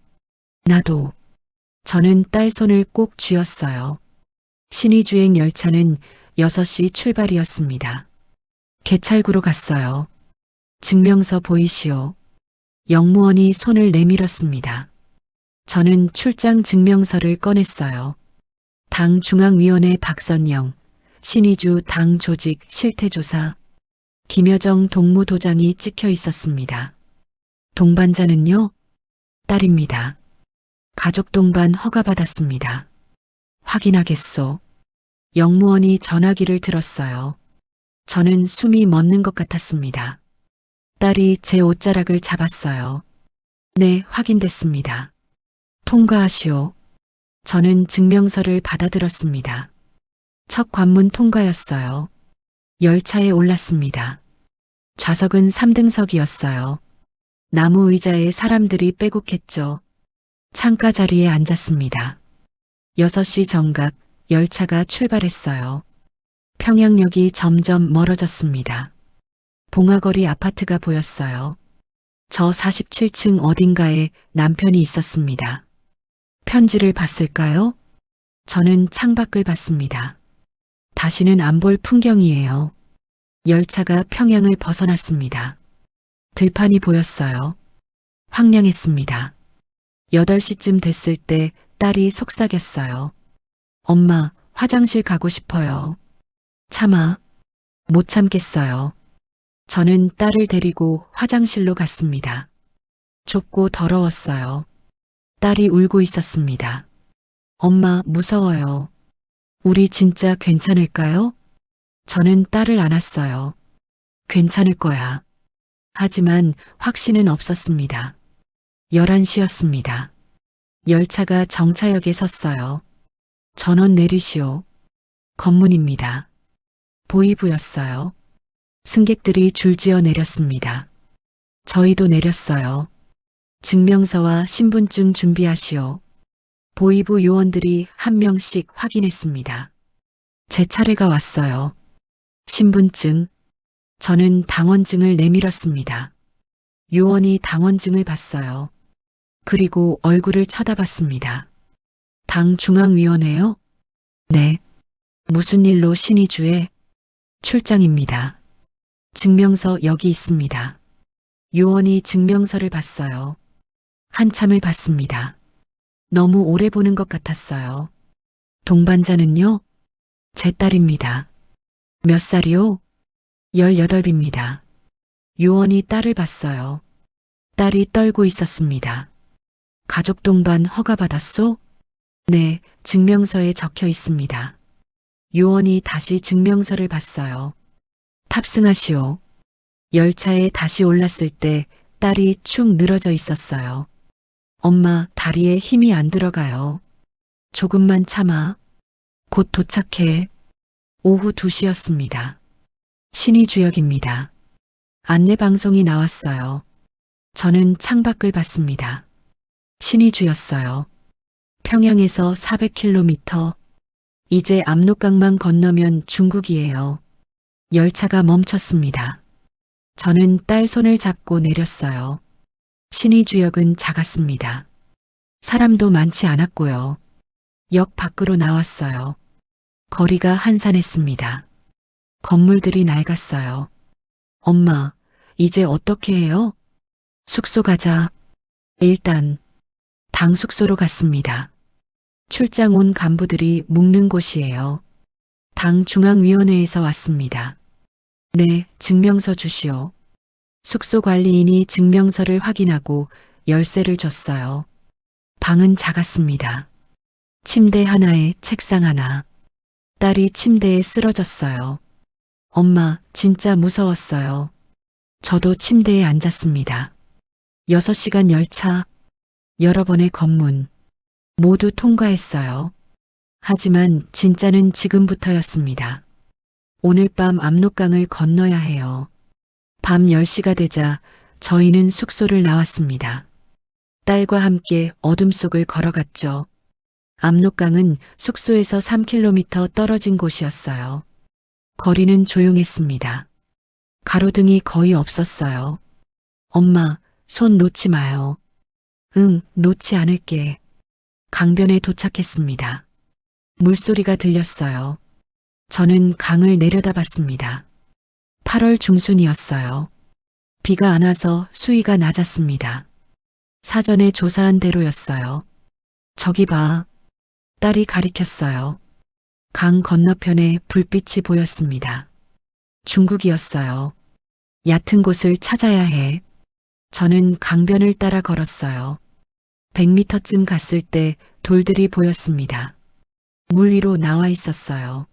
[SPEAKER 1] 나도. 저는 딸 손을 꼭 쥐었어요. 신의주행 열차는 6시 출발이었습니다. 개찰구로 갔어요. 증명서 보이시오. 영무원이 손을 내밀었습니다. 저는 출장 증명서를 꺼냈어요. 당 중앙위원회 박선영, 신의주 당 조직 실태조사, 김여정 동무도장이 찍혀 있었습니다. 동반자는요? 딸입니다. 가족 동반 허가받았습니다. 확인하겠소. 영무원이 전화기를 들었어요. 저는 숨이 멎는 것 같았습니다. 딸이 제 옷자락을 잡았어요. 네, 확인됐습니다. 통과하시오. 저는 증명서를 받아들었습니다. 첫 관문 통과였어요. 열차에 올랐습니다. 좌석은 3등석이었어요. 나무 의자에 사람들이 빼곡했죠. 창가 자리에 앉았습니다. 6시 정각 열차가 출발했어요. 평양역이 점점 멀어졌습니다. 봉화거리 아파트가 보였어요. 저 47층 어딘가에 남편이 있었습니다. 편지를 봤을까요? 저는 창밖을 봤습니다. 다시는 안 볼 풍경이에요. 열차가 평양을 벗어났습니다. 들판이 보였어요. 황량했습니다. 8시쯤 됐을 때 딸이 속삭였어요. 엄마, 화장실 가고 싶어요. 참아. 못 참겠어요. 저는 딸을 데리고 화장실로 갔습니다. 좁고 더러웠어요. 딸이 울고 있었습니다. 엄마, 무서워요. 우리 진짜 괜찮을까요? 저는 딸을 안았어요. 괜찮을 거야. 하지만 확신은 없었습니다. 11시였습니다. 열차가 정차역에 섰어요. 전원 내리시오. 검문입니다. 보이부였어요. 승객들이 줄지어 내렸습니다. 저희도 내렸어요. 증명서와 신분증 준비하시오. 보이부 요원들이 한 명씩 확인했습니다. 제 차례가 왔어요. 신분증. 저는 당원증을 내밀었습니다. 요원이 당원증을 봤어요. 그리고 얼굴을 쳐다봤습니다. 당 중앙위원회요? 네. 무슨 일로 신의주에? 출장입니다. 증명서 여기 있습니다. 요원이 증명서를 봤어요. 한참을 봤습니다. 너무 오래 보는 것 같았어요. 동반자는요? 제 딸입니다. 몇 살이요? 18입니다. 요원이 딸을 봤어요. 딸이 떨고 있었습니다. 가족 동반 허가받았소? 네, 증명서에 적혀 있습니다. 요원이 다시 증명서를 봤어요. 탑승하시오. 열차에 다시 올랐을 때 딸이 축 늘어져 있었어요. 엄마, 다리에 힘이 안 들어가요. 조금만 참아. 곧 도착해. 오후 2시였습니다. 신의주역입니다. 안내방송이 나왔어요. 저는 창밖을 봤습니다. 신의주였어요. 평양에서 400km. 이제 압록강만 건너면 중국이에요. 열차가 멈췄습니다. 저는 딸 손을 잡고 내렸어요. 신의주역은 작았습니다. 사람도 많지 않았고요. 역 밖으로 나왔어요. 거리가 한산했습니다. 건물들이 낡았어요. 엄마, 이제 어떻게 해요? 숙소 가자. 일단 당 숙소로 갔습니다. 출장 온 간부들이 묵는 곳이에요. 당 중앙위원회에서 왔습니다. 네, 증명서 주시오. 숙소 관리인이 증명서를 확인하고 열쇠를 줬어요. 방은 작았습니다. 침대 하나에 책상 하나. 딸이 침대에 쓰러졌어요. 엄마, 진짜 무서웠어요. 저도 침대에 앉았습니다. 6시간 열차, 여러 번의 검문, 모두 통과했어요. 하지만 진짜는 지금부터였습니다. 오늘 밤 압록강을 건너야 해요. 밤 10시가 되자 저희는 숙소를 나왔습니다. 딸과 함께 어둠 속을 걸어갔죠. 압록강은 숙소에서 3km 떨어진 곳이었어요. 거리는 조용했습니다. 가로등이 거의 없었어요. 엄마, 손 놓지 마요. 응, 놓지 않을게. 강변에 도착했습니다. 물소리가 들렸어요. 저는 강을 내려다봤습니다. 8월 중순이었어요. 비가 안 와서 수위가 낮았습니다. 사전에 조사한 대로였어요. 저기 봐. 딸이 가리켰어요. 강 건너편에 불빛이 보였습니다. 중국이었어요. 얕은 곳을 찾아야 해. 저는 강변을 따라 걸었어요. 100m쯤 갔을 때 돌들이 보였습니다. 물 위로 나와 있었어요.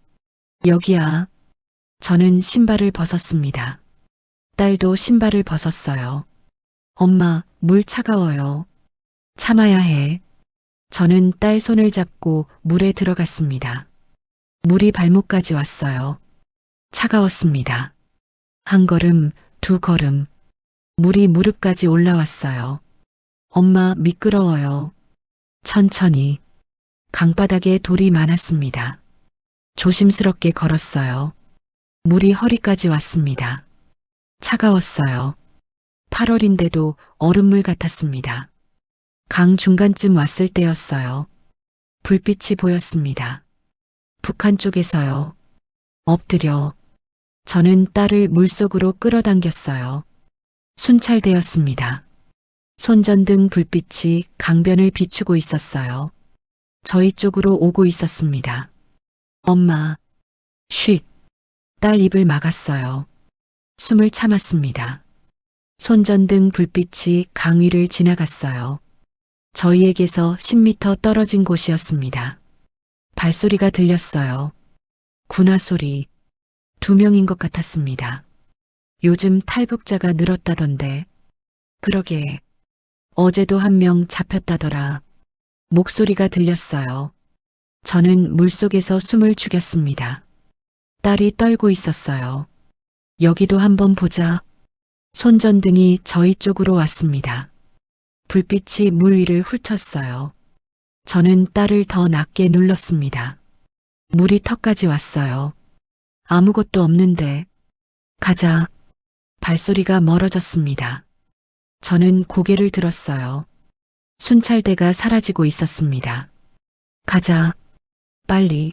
[SPEAKER 1] 여기야. 저는 신발을 벗었습니다. 딸도 신발을 벗었어요. 엄마, 물 차가워요. 참아야 해. 저는 딸 손을 잡고 물에 들어갔습니다. 물이 발목까지 왔어요. 차가웠습니다. 한 걸음, 두 걸음. 물이 무릎까지 올라왔어요. 엄마, 미끄러워요. 천천히. 강바닥에 돌이 많았습니다. 조심스럽게 걸었어요. 물이 허리까지 왔습니다. 차가웠어요. 8월인데도 얼음물 같았습니다. 강 중간쯤 왔을 때였어요. 불빛이 보였습니다. 북한 쪽에서요. 엎드려. 저는 딸을 물속으로 끌어당겼어요. 순찰되었습니다. 손전등 불빛이 강변을 비추고 있었어요. 저희 쪽으로 오고 있었습니다. 엄마. 쉿. 딸 입을 막았어요. 숨을 참았습니다. 손전등 불빛이 강 위를 지나갔어요. 저희에게서 10m 떨어진 곳이었습니다. 발소리가 들렸어요. 군화 소리. 2명인 것 같았습니다. 요즘 탈북자가 늘었다던데. 그러게. 어제도 1명 잡혔다더라. 목소리가 들렸어요. 저는 물속에서 숨을 죽였습니다. 딸이 떨고 있었어요. 여기도 한번 보자. 손전등이 저희 쪽으로 왔습니다. 불빛이 물 위를 훑었어요. 저는 딸을 더 낮게 눌렀습니다. 물이 턱까지 왔어요. 아무것도 없는데. 가자. 발소리가 멀어졌습니다. 저는 고개를 들었어요. 순찰대가 사라지고 있었습니다. 가자. 빨리.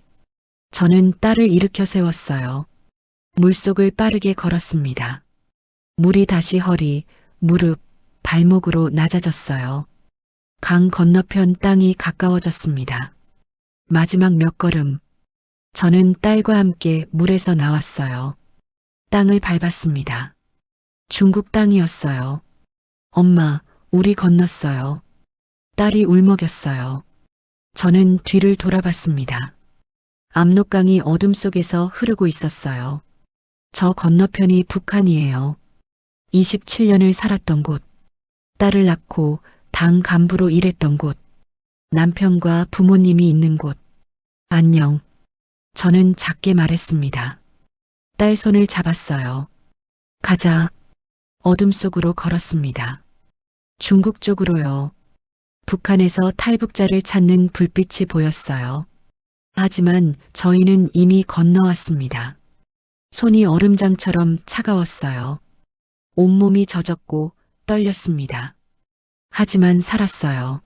[SPEAKER 1] 저는 딸을 일으켜 세웠어요. 물속을 빠르게 걸었습니다. 물이 다시 허리, 무릎, 발목으로 낮아졌어요. 강 건너편 땅이 가까워졌습니다. 마지막 몇 걸음. 저는 딸과 함께 물에서 나왔어요. 땅을 밟았습니다. 중국 땅이었어요. 엄마, 우리 건넜어요. 딸이 울먹였어요. 저는 뒤를 돌아봤습니다. 압록강이 어둠 속에서 흐르고 있었어요. 저 건너편이 북한이에요. 27년을 살았던 곳. 딸을 낳고 당 간부로 일했던 곳. 남편과 부모님이 있는 곳. 안녕. 저는 작게 말했습니다. 딸 손을 잡았어요. 가자. 어둠 속으로 걸었습니다. 중국 쪽으로요. 북한에서 탈북자를 찾는 불빛이 보였어요. 하지만 저희는 이미 건너왔습니다. 손이 얼음장처럼 차가웠어요. 온몸이 젖었고 떨렸습니다. 하지만 살았어요.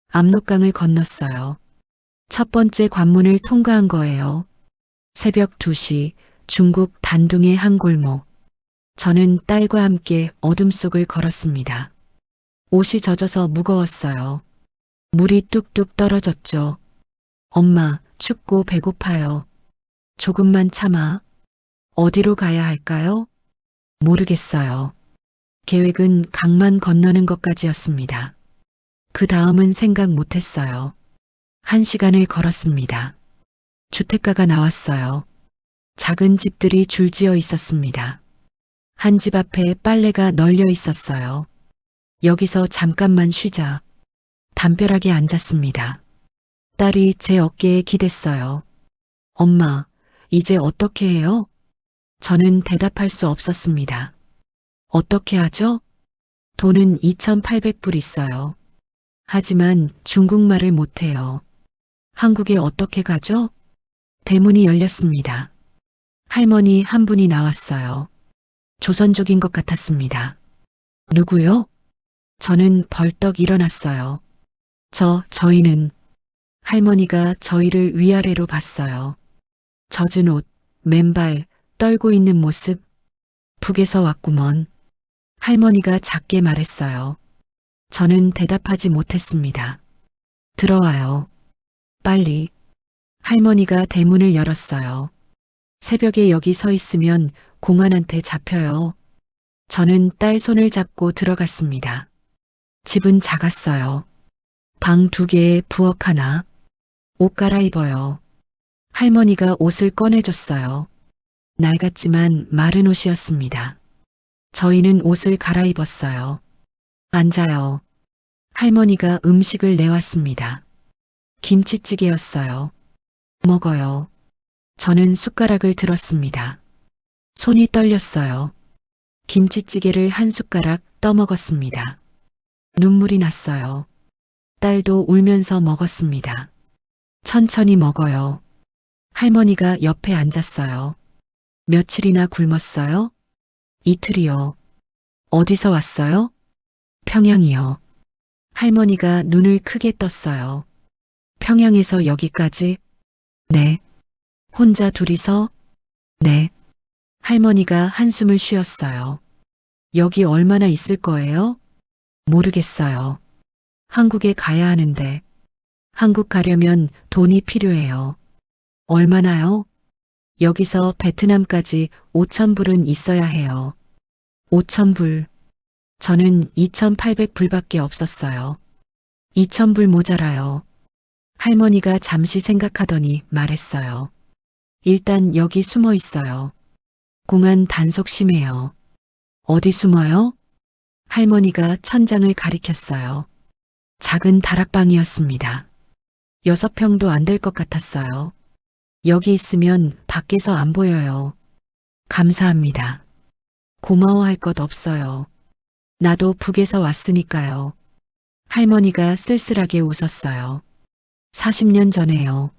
[SPEAKER 1] 압록강을 건넜어요. 첫 번째 관문을 통과한 거예요. 새벽 2시 중국 단둥의 한 골목. 저는 딸과 함께 어둠 속을 걸었습니다. 옷이 젖어서 무거웠어요. 물이 뚝뚝 떨어졌죠. 엄마, 춥고 배고파요. 조금만 참아. 어디로 가야 할까요? 모르겠어요. 계획은 강만 건너는 것까지였습니다. 그 다음은 생각 못했어요. 1시간을 걸었습니다. 주택가가 나왔어요. 작은 집들이 줄지어 있었습니다. 한 집 앞에 빨래가 널려 있었어요. 여기서 잠깐만 쉬자. 담벼락에 앉았습니다. 딸이 제 어깨에 기댔어요. 엄마, 이제 어떻게 해요? 저는 대답할 수 없었습니다. 어떻게 하죠? 돈은 2,800불 있어요. 하지만 중국말을 못해요. 한국에 어떻게 가죠? 대문이 열렸습니다. 할머니 한 분이 나왔어요. 조선족인 것 같았습니다. 누구요? 저는 벌떡 일어났어요. 저희는 할머니가 저희를 위아래로 봤어요. 젖은 옷, 맨발, 떨고 있는 모습. 북에서 왔구먼. 할머니가 작게 말했어요. 저는 대답하지 못했습니다. 들어와요. 빨리. 할머니가 대문을 열었어요. 새벽에 여기 서 있으면 공안한테 잡혀요. 저는 딸 손을 잡고 들어갔습니다. 집은 작았어요. 방 2개에 부엌 하나. 옷 갈아입어요. 할머니가 옷을 꺼내줬어요. 낡았지만 마른 옷이었습니다. 저희는 옷을 갈아입었어요. 앉아요. 할머니가 음식을 내왔습니다. 김치찌개였어요. 먹어요. 저는 숟가락을 들었습니다. 손이 떨렸어요. 김치찌개를 한 숟가락 떠먹었습니다. 눈물이 났어요. 딸도 울면서 먹었습니다. 천천히 먹어요. 할머니가 옆에 앉았어요. 며칠이나 굶었어요? 이틀이요. 어디서 왔어요? 평양이요. 할머니가 눈을 크게 떴어요. 평양에서 여기까지? 네. 혼자 둘이서? 네. 할머니가 한숨을 쉬었어요. 여기 얼마나 있을 거예요? 모르겠어요. 한국에 가야 하는데. 한국 가려면 돈이 필요해요. 얼마나요? 여기서 베트남까지 5,000불은 있어야 해요. 5,000불. 저는 2,800불밖에 없었어요. 2,000불 모자라요. 할머니가 잠시 생각하더니 말했어요. 일단 여기 숨어 있어요. 공안 단속 심해요. 어디 숨어요? 할머니가 천장을 가리켰어요. 작은 다락방이었습니다. 6평도 안 될 것 같았어요. 여기 있으면 밖에서 안 보여요. 감사합니다. 고마워할 것 없어요. 나도 북에서 왔으니까요. 할머니가 쓸쓸하게 웃었어요. 40년 전에요.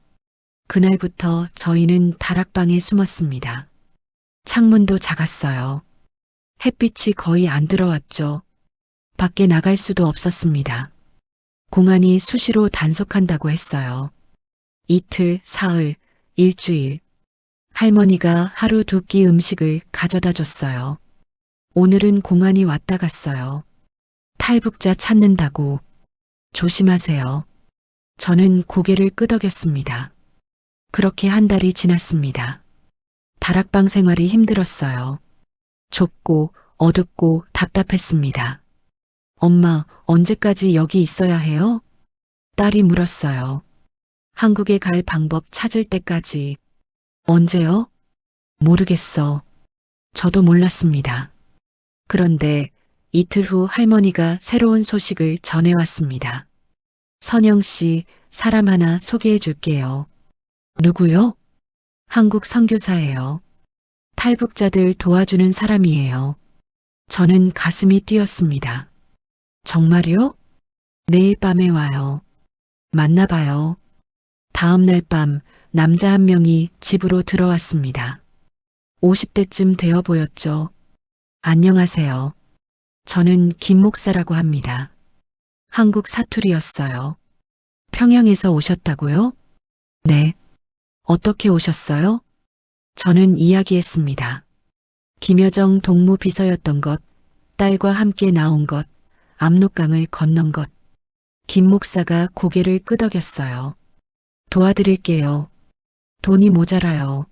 [SPEAKER 1] 그날부터 저희는 다락방에 숨었습니다. 창문도 작았어요. 햇빛이 거의 안 들어왔죠. 밖에 나갈 수도 없었습니다. 공안이 수시로 단속한다고 했어요. 이틀, 사흘, 일주일. 할머니가 하루 2끼 음식을 가져다 줬어요. 오늘은 공안이 왔다 갔어요. 탈북자 찾는다고. 조심하세요. 저는 고개를 끄덕였습니다. 그렇게 한 달이 지났습니다. 다락방 생활이 힘들었어요. 좁고 어둡고 답답했습니다. 엄마, 언제까지 여기 있어야 해요? 딸이 물었어요. 한국에 갈 방법 찾을 때까지. 언제요? 모르겠어. 저도 몰랐습니다. 그런데 이틀 후 할머니가 새로운 소식을 전해왔습니다. 선영 씨, 사람 하나 소개해 줄게요. 누구요? 한국 선교사예요. 탈북자들 도와주는 사람이에요. 저는 가슴이 뛰었습니다. 정말요? 내일 밤에 와요. 만나봐요. 다음 날 밤 남자 한 명이 집으로 들어왔습니다. 50대쯤 되어 보였죠. 안녕하세요. 저는 김 목사라고 합니다. 한국 사투리였어요. 평양에서 오셨다고요? 네. 어떻게 오셨어요? 저는 이야기했습니다. 김여정 동무 비서였던 것, 딸과 함께 나온 것, 압록강을 건넌 것. 김 목사가 고개를 끄덕였어요. 도와드릴게요. 돈이 모자라요.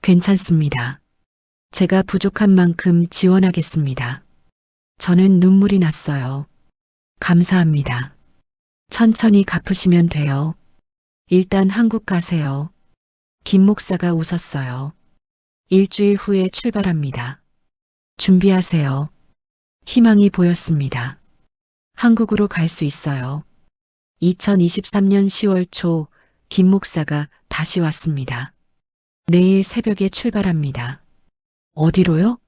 [SPEAKER 1] 괜찮습니다. 제가 부족한 만큼 지원하겠습니다. 저는 눈물이 났어요. 감사합니다. 천천히 갚으시면 돼요. 일단 한국 가세요. 김 목사가 웃었어요. 일주일 후에 출발합니다. 준비하세요. 희망이 보였습니다. 한국으로 갈 수 있어요. 2023년 10월 초 김 목사가 다시 왔습니다. 내일 새벽에 출발합니다. 어디로요?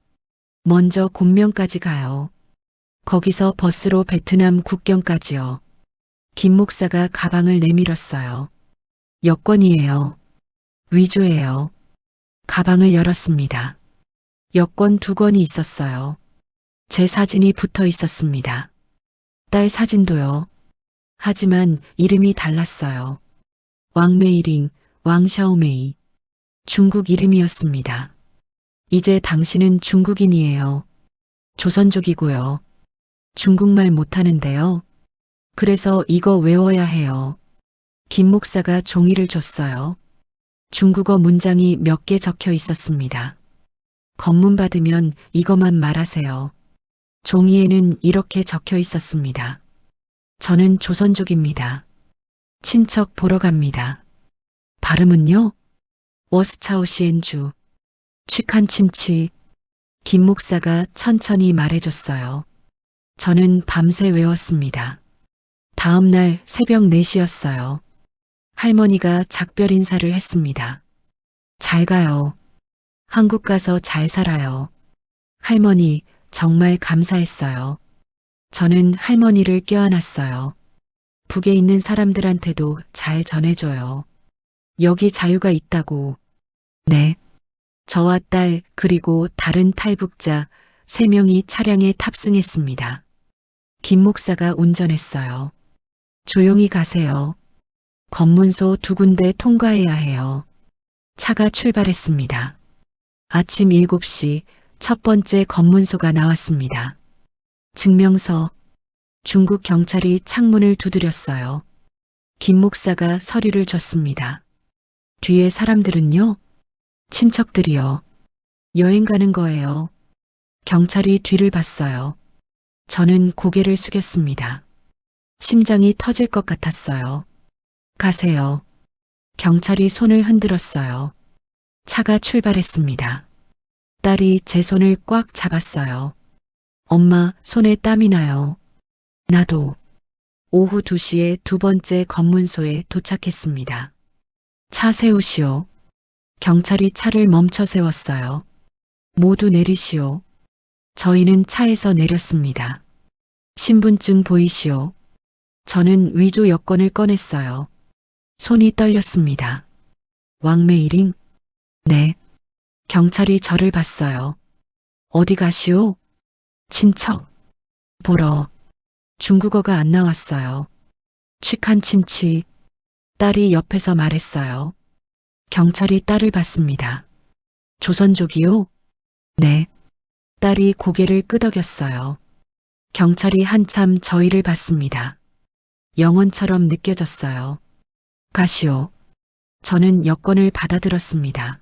[SPEAKER 1] 먼저 곤명까지 가요. 거기서 버스로 베트남 국경까지요. 김 목사가 가방을 내밀었어요. 여권이에요. 위조예요. 가방을 열었습니다. 여권 2권이 있었어요. 제 사진이 붙어 있었습니다. 딸 사진도요. 하지만 이름이 달랐어요. 왕메이링, 왕샤오메이. 중국 이름이었습니다. 이제 당신은 중국인이에요. 조선족이고요. 중국말 못하는데요. 그래서 이거 외워야 해요. 김 목사가 종이를 줬어요. 중국어 문장이 몇 개 적혀 있었습니다. 검문 받으면 이것만 말하세요. 종이에는 이렇게 적혀 있었습니다. 저는 조선족입니다. 친척 보러 갑니다. 발음은요? 워스차우시엔주. 취한 침치. 김 목사가 천천히 말해줬어요. 저는 밤새 외웠습니다. 다음 날 새벽 4시였어요. 할머니가 작별 인사를 했습니다. 잘 가요. 한국 가서 잘 살아요. 할머니, 정말 감사했어요. 저는 할머니를 껴안았어요. 북에 있는 사람들한테도 잘 전해줘요. 여기 자유가 있다고. 네. 저와 딸 그리고 다른 탈북자 3명이 차량에 탑승했습니다. 김 목사가 운전했어요. 조용히 가세요. 검문소 2군데 통과해야 해요. 차가 출발했습니다. 아침 7시 첫 번째 검문소가 나왔습니다. 증명서. 중국 경찰이 창문을 두드렸어요. 김 목사가 서류를 줬습니다. 뒤에 사람들은요? 친척들이요. 여행 가는 거예요. 경찰이 뒤를 봤어요. 저는 고개를 숙였습니다. 심장이 터질 것 같았어요. 가세요. 경찰이 손을 흔들었어요. 차가 출발했습니다. 딸이 제 손을 꽉 잡았어요. 엄마, 손에 땀이 나요. 나도. 오후 2시에 2번째 검문소에 도착했습니다. 차 세우시오. 경찰이 차를 멈춰 세웠어요. 모두 내리시오. 저희는 차에서 내렸습니다. 신분증 보이시오. 저는 위조 여권을 꺼냈어요. 손이 떨렸습니다. 왕메이링? 네. 경찰이 저를 봤어요. 어디 가시오? 친척. 보러. 중국어가 안 나왔어요. 취한 침치. 딸이 옆에서 말했어요. 경찰이 딸을 봤습니다. 조선족이요? 네. 딸이 고개를 끄덕였어요. 경찰이 한참 저희를 봤습니다. 영혼처럼 느껴졌어요. 가시오. 저는 여권을 받아들었습니다.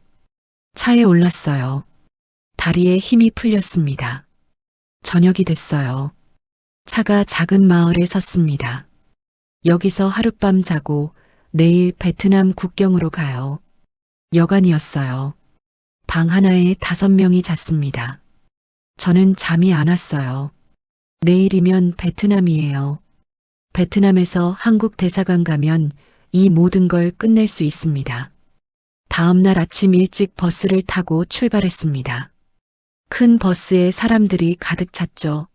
[SPEAKER 1] 차에 올랐어요. 다리에 힘이 풀렸습니다. 저녁이 됐어요. 차가 작은 마을에 섰습니다. 여기서 하룻밤 자고 내일 베트남 국경으로 가요. 여간이었어요. 방 하나에 5명이 잤습니다. 저는 잠이 안 왔어요. 내일이면 베트남이에요. 베트남에서 한국 대사관 가면 이 모든 걸 끝낼 수 있습니다. 다음 날 아침 일찍 버스를 타고 출발했습니다. 큰 버스에 사람들이 가득 찼죠.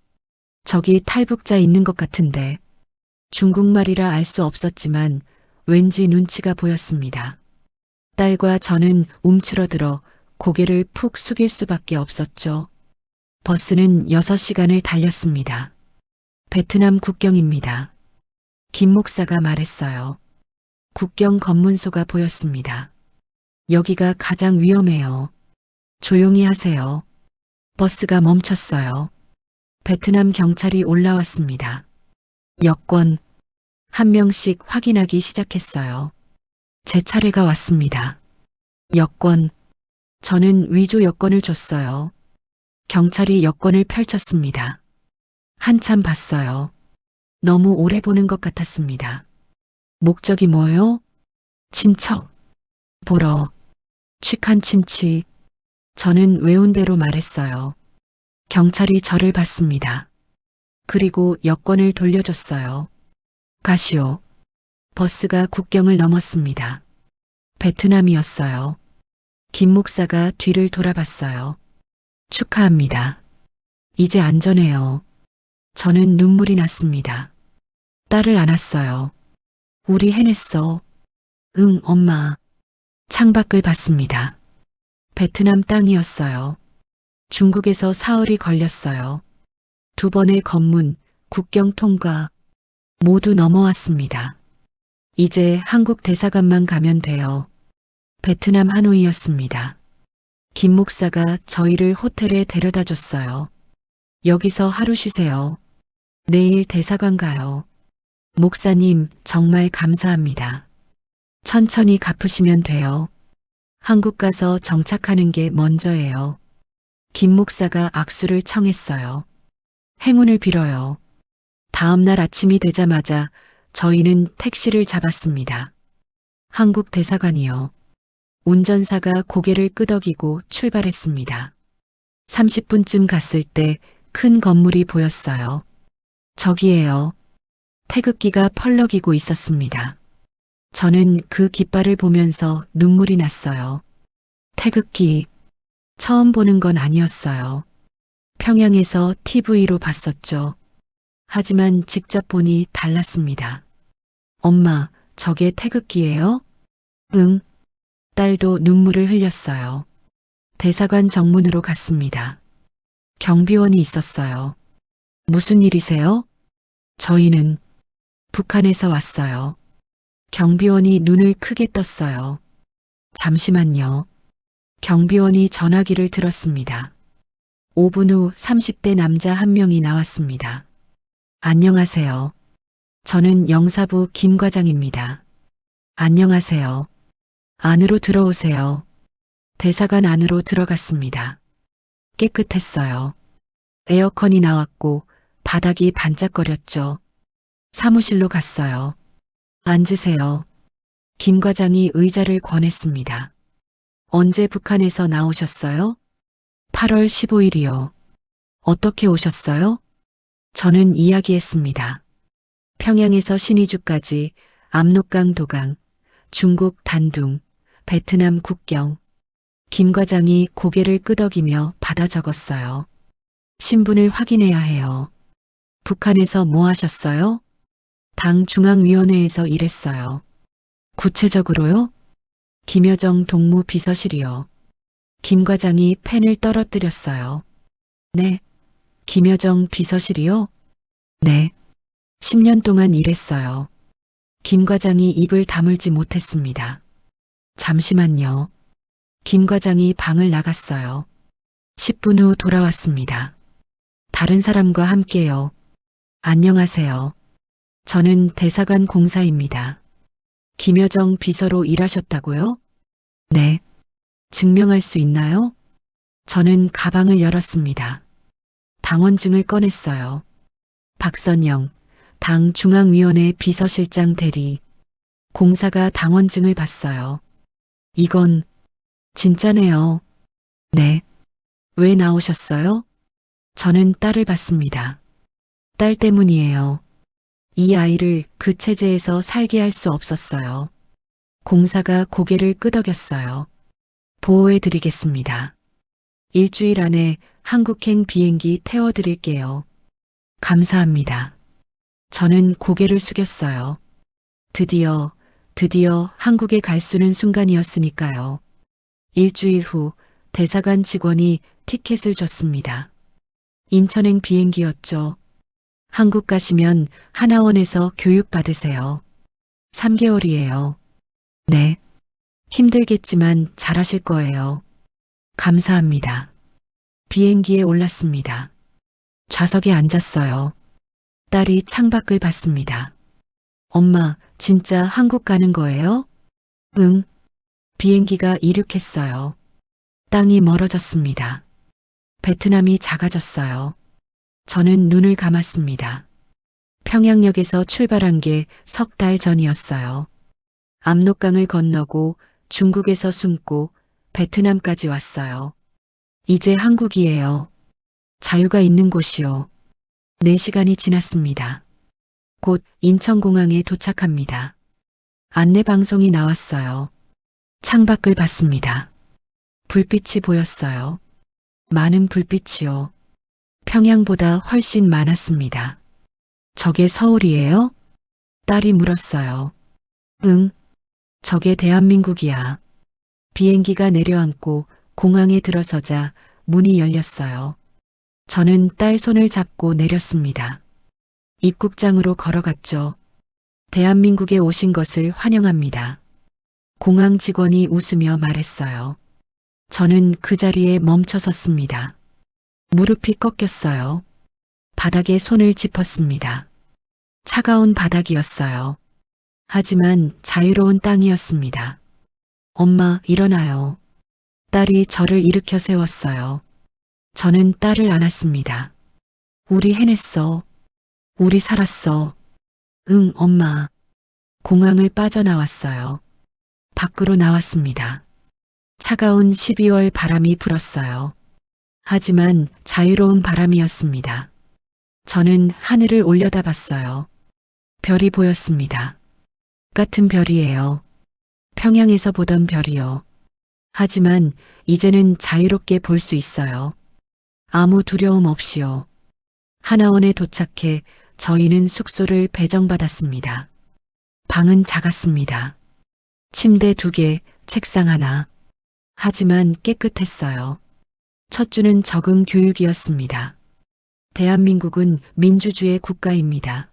[SPEAKER 1] 저기 탈북자 있는 것 같은데. 중국말이라 알 수 없었지만 왠지 눈치가 보였습니다. 딸과 저는 움츠러들어 고개를 푹 숙일 수밖에 없었죠. 버스는 6시간을 달렸습니다. 베트남 국경입니다. 김 목사가 말했어요. 국경 검문소가 보였습니다. 여기가 가장 위험해요. 조용히 하세요. 버스가 멈췄어요. 베트남 경찰이 올라왔습니다. 여권. 한 명씩 확인하기 시작했어요. 제 차례가 왔습니다. 여권. 저는 위조 여권을 줬어요. 경찰이 여권을 펼쳤습니다. 한참 봤어요. 너무 오래 보는 것 같았습니다. 목적이 뭐요? 친척. 보러. 취한 침치. 저는 외운 대로 말했어요. 경찰이 저를 봤습니다. 그리고 여권을 돌려줬어요. 가시오. 버스가 국경을 넘었습니다. 베트남이었어요. 김 목사가 뒤를 돌아봤어요. 축하합니다. 이제 안전해요. 저는 눈물이 났습니다. 딸을 안았어요. 우리 해냈어. 응, 엄마. 창밖을 봤습니다. 베트남 땅이었어요. 중국에서 사흘이 걸렸어요. 2번의 검문, 국경 통과, 모두 넘어왔습니다. 이제 한국 대사관만 가면 돼요. 베트남 하노이였습니다. 김 목사가 저희를 호텔에 데려다 줬어요. 여기서 하루 쉬세요. 내일 대사관 가요. 목사님, 정말 감사합니다. 천천히 갚으시면 돼요. 한국 가서 정착하는 게 먼저예요. 김 목사가 악수를 청했어요. 행운을 빌어요. 다음 날 아침이 되자마자 저희는 택시를 잡았습니다. 한국 대사관이요. 운전사가 고개를 끄덕이고 출발했습니다. 30분쯤 갔을 때 큰 건물이 보였어요. 저기에요. 태극기가 펄럭이고 있었습니다. 저는 그 깃발을 보면서 눈물이 났어요. 태극기, 처음 보는 건 아니었어요. 평양에서 TV로 봤었죠. 하지만 직접 보니 달랐습니다. 엄마, 저게 태극기예요? 응. 딸도 눈물을 흘렸어요. 대사관 정문으로 갔습니다. 경비원이 있었어요. 무슨 일이세요? 저희는 북한에서 왔어요. 경비원이 눈을 크게 떴어요. 잠시만요. 경비원이 전화기를 들었습니다. 5분 후 30대 남자 한 명이 나왔습니다. 안녕하세요. 저는 영사부 김 과장입니다. 안녕하세요. 안으로 들어오세요. 대사관 안으로 들어갔습니다. 깨끗했어요. 에어컨이 나왔고 바닥이 반짝거렸죠. 사무실로 갔어요. 앉으세요. 김 과장이 의자를 권했습니다. 언제 북한에서 나오셨어요? 8월 15일이요. 어떻게 오셨어요? 저는 이야기했습니다. 평양에서 신의주까지 압록강 도강, 중국 단둥, 베트남 국경. 김 과장이 고개를 끄덕이며 받아 적었어요. 신분을 확인해야 해요. 북한에서 뭐 하셨어요? 당 중앙위원회에서 일했어요. 구체적으로요? 김여정 동무 비서실이요. 김 과장이 펜을 떨어뜨렸어요. 네. 김여정 비서실이요? 네. 10년 동안 일했어요. 김 과장이 입을 다물지 못했습니다. 잠시만요. 김 과장이 방을 나갔어요. 10분 후 돌아왔습니다. 다른 사람과 함께요. 안녕하세요. 저는 대사관 공사입니다. 김여정 비서로 일하셨다고요? 네. 증명할 수 있나요? 저는 가방을 열었습니다. 당원증을 꺼냈어요. 박선영, 당 중앙위원회 비서실장 대리. 공사가 당원증을 봤어요. 이건 진짜네요. 네. 왜 나오셨어요? 저는 딸을 봤습니다. 딸 때문이에요. 이 아이를 그 체제에서 살게 할 수 없었어요. 공사가 고개를 끄덕였어요. 보호해드리겠습니다. 일주일 안에 한국행 비행기 태워드릴게요. 감사합니다. 저는 고개를 숙였어요. 드디어 한국에 갈 수 있는 순간이었으니까요. 일주일 후 대사관 직원이 티켓을 줬습니다. 인천행 비행기였죠. 한국 가시면 하나원에서 교육받으세요. 3개월이에요. 네. 힘들겠지만 잘하실 거예요. 감사합니다. 비행기에 올랐습니다. 좌석에 앉았어요. 딸이 창밖을 봤습니다. 엄마, 진짜 한국 가는 거예요? 응. 비행기가 이륙했어요. 땅이 멀어졌습니다. 베트남이 작아졌어요. 저는 눈을 감았습니다. 평양역에서 출발한 게 석 달 전이었어요. 압록강을 건너고 중국에서 숨고 베트남까지 왔어요. 이제 한국이에요. 자유가 있는 곳이요. 4시간이 지났습니다. 곧 인천공항에 도착합니다. 안내방송이 나왔어요. 창밖을 봤습니다. 불빛이 보였어요. 많은 불빛이요. 평양보다 훨씬 많았습니다. 저게 서울이에요? 딸이 물었어요. 응, 저게 대한민국이야. 비행기가 내려앉고 공항에 들어서자 문이 열렸어요. 저는 딸 손을 잡고 내렸습니다. 입국장으로 걸어갔죠. 대한민국에 오신 것을 환영합니다. 공항 직원이 웃으며 말했어요. 저는 그 자리에 멈춰 섰습니다. 무릎이 꺾였어요. 바닥에 손을 짚었습니다. 차가운 바닥이었어요. 하지만 자유로운 땅이었습니다. 엄마, 일어나요. 딸이 저를 일으켜 세웠어요. 저는 딸을 안았습니다. 우리 해냈어. 우리 살았어. 응, 엄마. 공항을 빠져나왔어요. 밖으로 나왔습니다. 차가운 12월 바람이 불었어요. 하지만 자유로운 바람이었습니다. 저는 하늘을 올려다봤어요. 별이 보였습니다. 같은 별이에요. 평양에서 보던 별이요. 하지만 이제는 자유롭게 볼 수 있어요. 아무 두려움 없이요. 하나원에 도착해 저희는 숙소를 배정받았습니다. 방은 작았습니다. 침대 2개, 책상 하나. 하지만 깨끗했어요. 첫 주는 적응 교육이었습니다. 대한민국은 민주주의 국가입니다.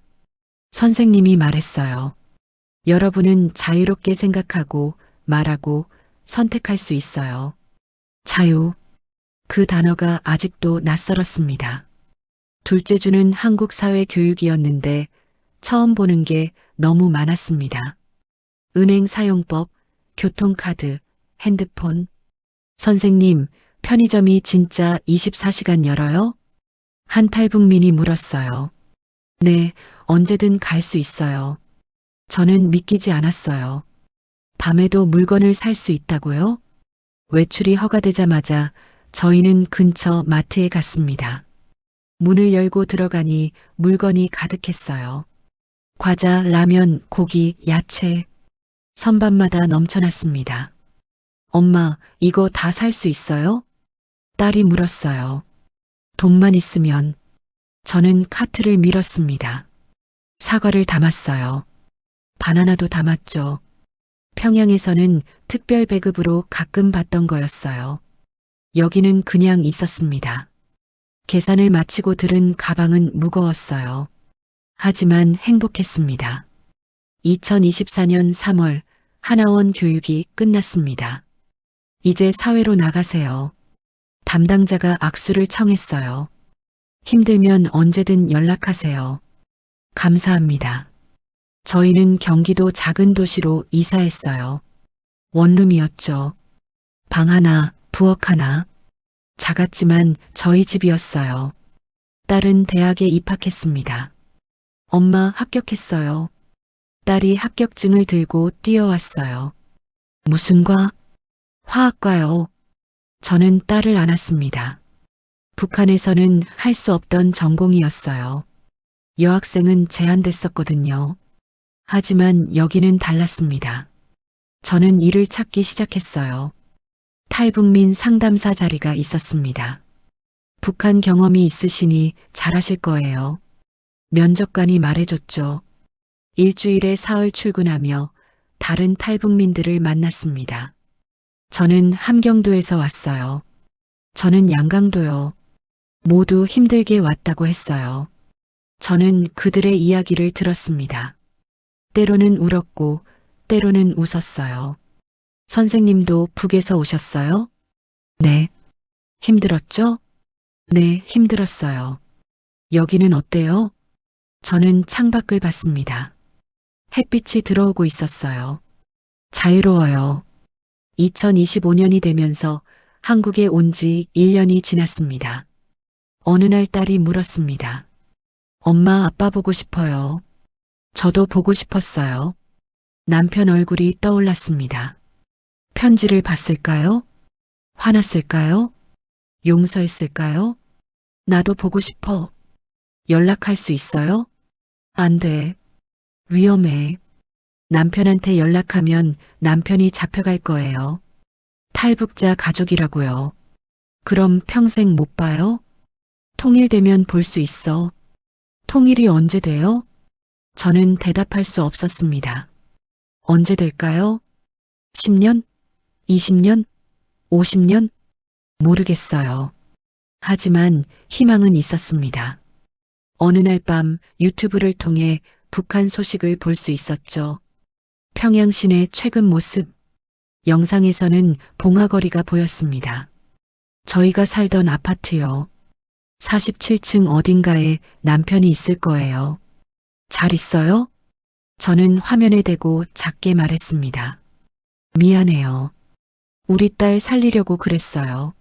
[SPEAKER 1] 선생님이 말했어요. 여러분은 자유롭게 생각하고 말하고 선택할 수 있어요. 자유. 그 단어가 아직도 낯설었습니다. 둘째 주는 한국 사회 교육이었는데 처음 보는 게 너무 많았습니다. 은행 사용법, 교통카드, 핸드폰. 선생님, 편의점이 진짜 24시간 열어요? 한 탈북민이 물었어요. 네, 언제든 갈 수 있어요. 저는 믿기지 않았어요. 밤에도 물건을 살 수 있다고요? 외출이 허가되자마자 저희는 근처 마트에 갔습니다. 문을 열고 들어가니 물건이 가득했어요. 과자, 라면, 고기, 야채. 선반마다 넘쳐났습니다. 엄마, 이거 다 살 수 있어요? 딸이 물었어요. 돈만 있으면. 저는 카트를 밀었습니다. 사과를 담았어요. 바나나도 담았죠. 평양에서는 특별 배급으로 가끔 받던 거였어요. 여기는 그냥 있었습니다. 계산을 마치고 들은 가방은 무거웠어요. 하지만 행복했습니다. 2024년 3월 하나원 교육이 끝났습니다. 이제 사회로 나가세요. 담당자가 악수를 청했어요. 힘들면 언제든 연락하세요. 감사합니다. 저희는 경기도 작은 도시로 이사했어요. 원룸이었죠. 방 하나, 부엌 하나. 작았지만 저희 집이었어요. 딸은 대학에 입학했습니다. 엄마 합격했어요. 딸이 합격증을 들고 뛰어왔어요. 무슨 과? 화학과요. 저는 딸을 안았습니다. 북한에서는 할 수 없던 전공이었어요. 여학생은 제한됐었거든요. 하지만 여기는 달랐습니다. 저는 일을 찾기 시작했어요. 탈북민 상담사 자리가 있었습니다. 북한 경험이 있으시니 잘하실 거예요. 면접관이 말해줬죠. 일주일에 사흘 출근하며 다른 탈북민들을 만났습니다. 저는 함경도에서 왔어요. 저는 양강도요. 모두 힘들게 왔다고 했어요. 저는 그들의 이야기를 들었습니다. 때로는 울었고 때로는 웃었어요. 선생님도 북에서 오셨어요? 네. 힘들었죠? 네, 힘들었어요. 여기는 어때요? 저는 창밖을 봤습니다. 햇빛이 들어오고 있었어요. 자유로워요. 2025년이 되면서 한국에 온 지 1년이 지났습니다. 어느 날 딸이 물었습니다. 엄마, 아빠 보고 싶어요. 저도 보고 싶었어요. 남편 얼굴이 떠올랐습니다. 편지를 봤을까요? 화났을까요? 용서했을까요? 나도 보고 싶어. 연락할 수 있어요? 안 돼. 위험해. 남편한테 연락하면 남편이 잡혀갈 거예요. 탈북자 가족이라고요. 그럼 평생 못 봐요? 통일되면 볼 수 있어. 통일이 언제 돼요? 저는 대답할 수 없었습니다. 언제 될까요? 10년? 20년? 50년? 모르겠어요. 하지만 희망은 있었습니다. 어느 날 밤 유튜브를 통해 북한 소식을 볼 수 있었죠. 평양 시내 최근 모습. 영상에서는 봉화거리가 보였습니다. 저희가 살던 아파트요. 47층 어딘가에 남편이 있을 거예요. 잘 있어요? 저는 화면에 대고 작게 말했습니다. 미안해요. 우리 딸 살리려고 그랬어요.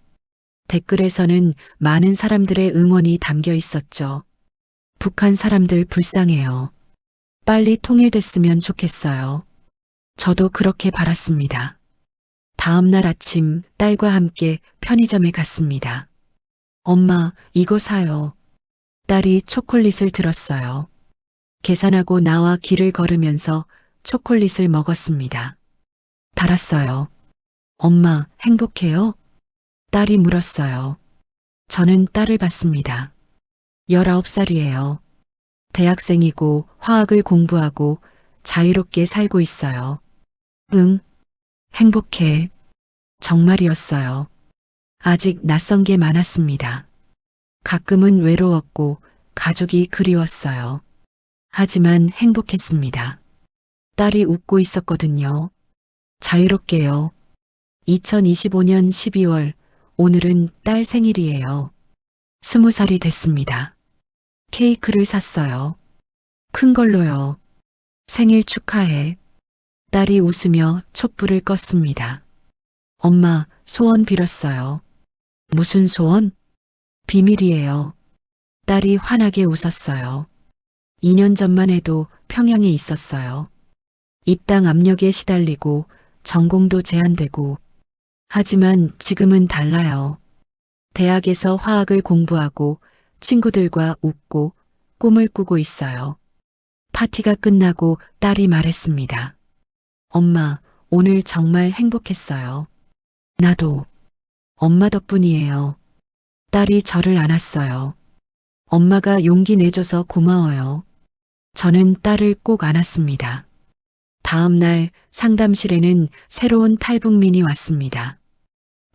[SPEAKER 1] 댓글에서는 많은 사람들의 응원이 담겨 있었죠. 북한 사람들 불쌍해요. 빨리 통일됐으면 좋겠어요. 저도 그렇게 바랐습니다. 다음 날 아침 딸과 함께 편의점에 갔습니다. 엄마, 이거 사요. 딸이 초콜릿을 들었어요. 계산하고 나와 길을 걸으면서 초콜릿을 먹었습니다. 달았어요. 엄마, 행복해요? 딸이 물었어요. 저는 딸을 봤습니다. 19살이에요. 대학생이고 화학을 공부하고 자유롭게 살고 있어요. 응, 행복해. 정말이었어요. 아직 낯선 게 많았습니다. 가끔은 외로웠고 가족이 그리웠어요. 하지만 행복했습니다. 딸이 웃고 있었거든요. 자유롭게요. 2025년 12월, 오늘은 딸 생일이에요. 20살이 됐습니다. 케이크를 샀어요. 큰 걸로요. 생일 축하해. 딸이 웃으며 촛불을 껐습니다. 엄마, 소원 빌었어요. 무슨 소원? 비밀이에요. 딸이 환하게 웃었어요. 2년 전만 해도 평양에 있었어요. 입당 압력에 시달리고 전공도 제한되고, 하지만 지금은 달라요. 대학에서 화학을 공부하고 친구들과 웃고 꿈을 꾸고 있어요. 파티가 끝나고 딸이 말했습니다. 엄마, 오늘 정말 행복했어요. 나도. 엄마 덕분이에요. 딸이 저를 안았어요. 엄마가 용기 내줘서 고마워요. 저는 딸을 꼭 안았습니다. 다음 날 상담실에는 새로운 탈북민이 왔습니다.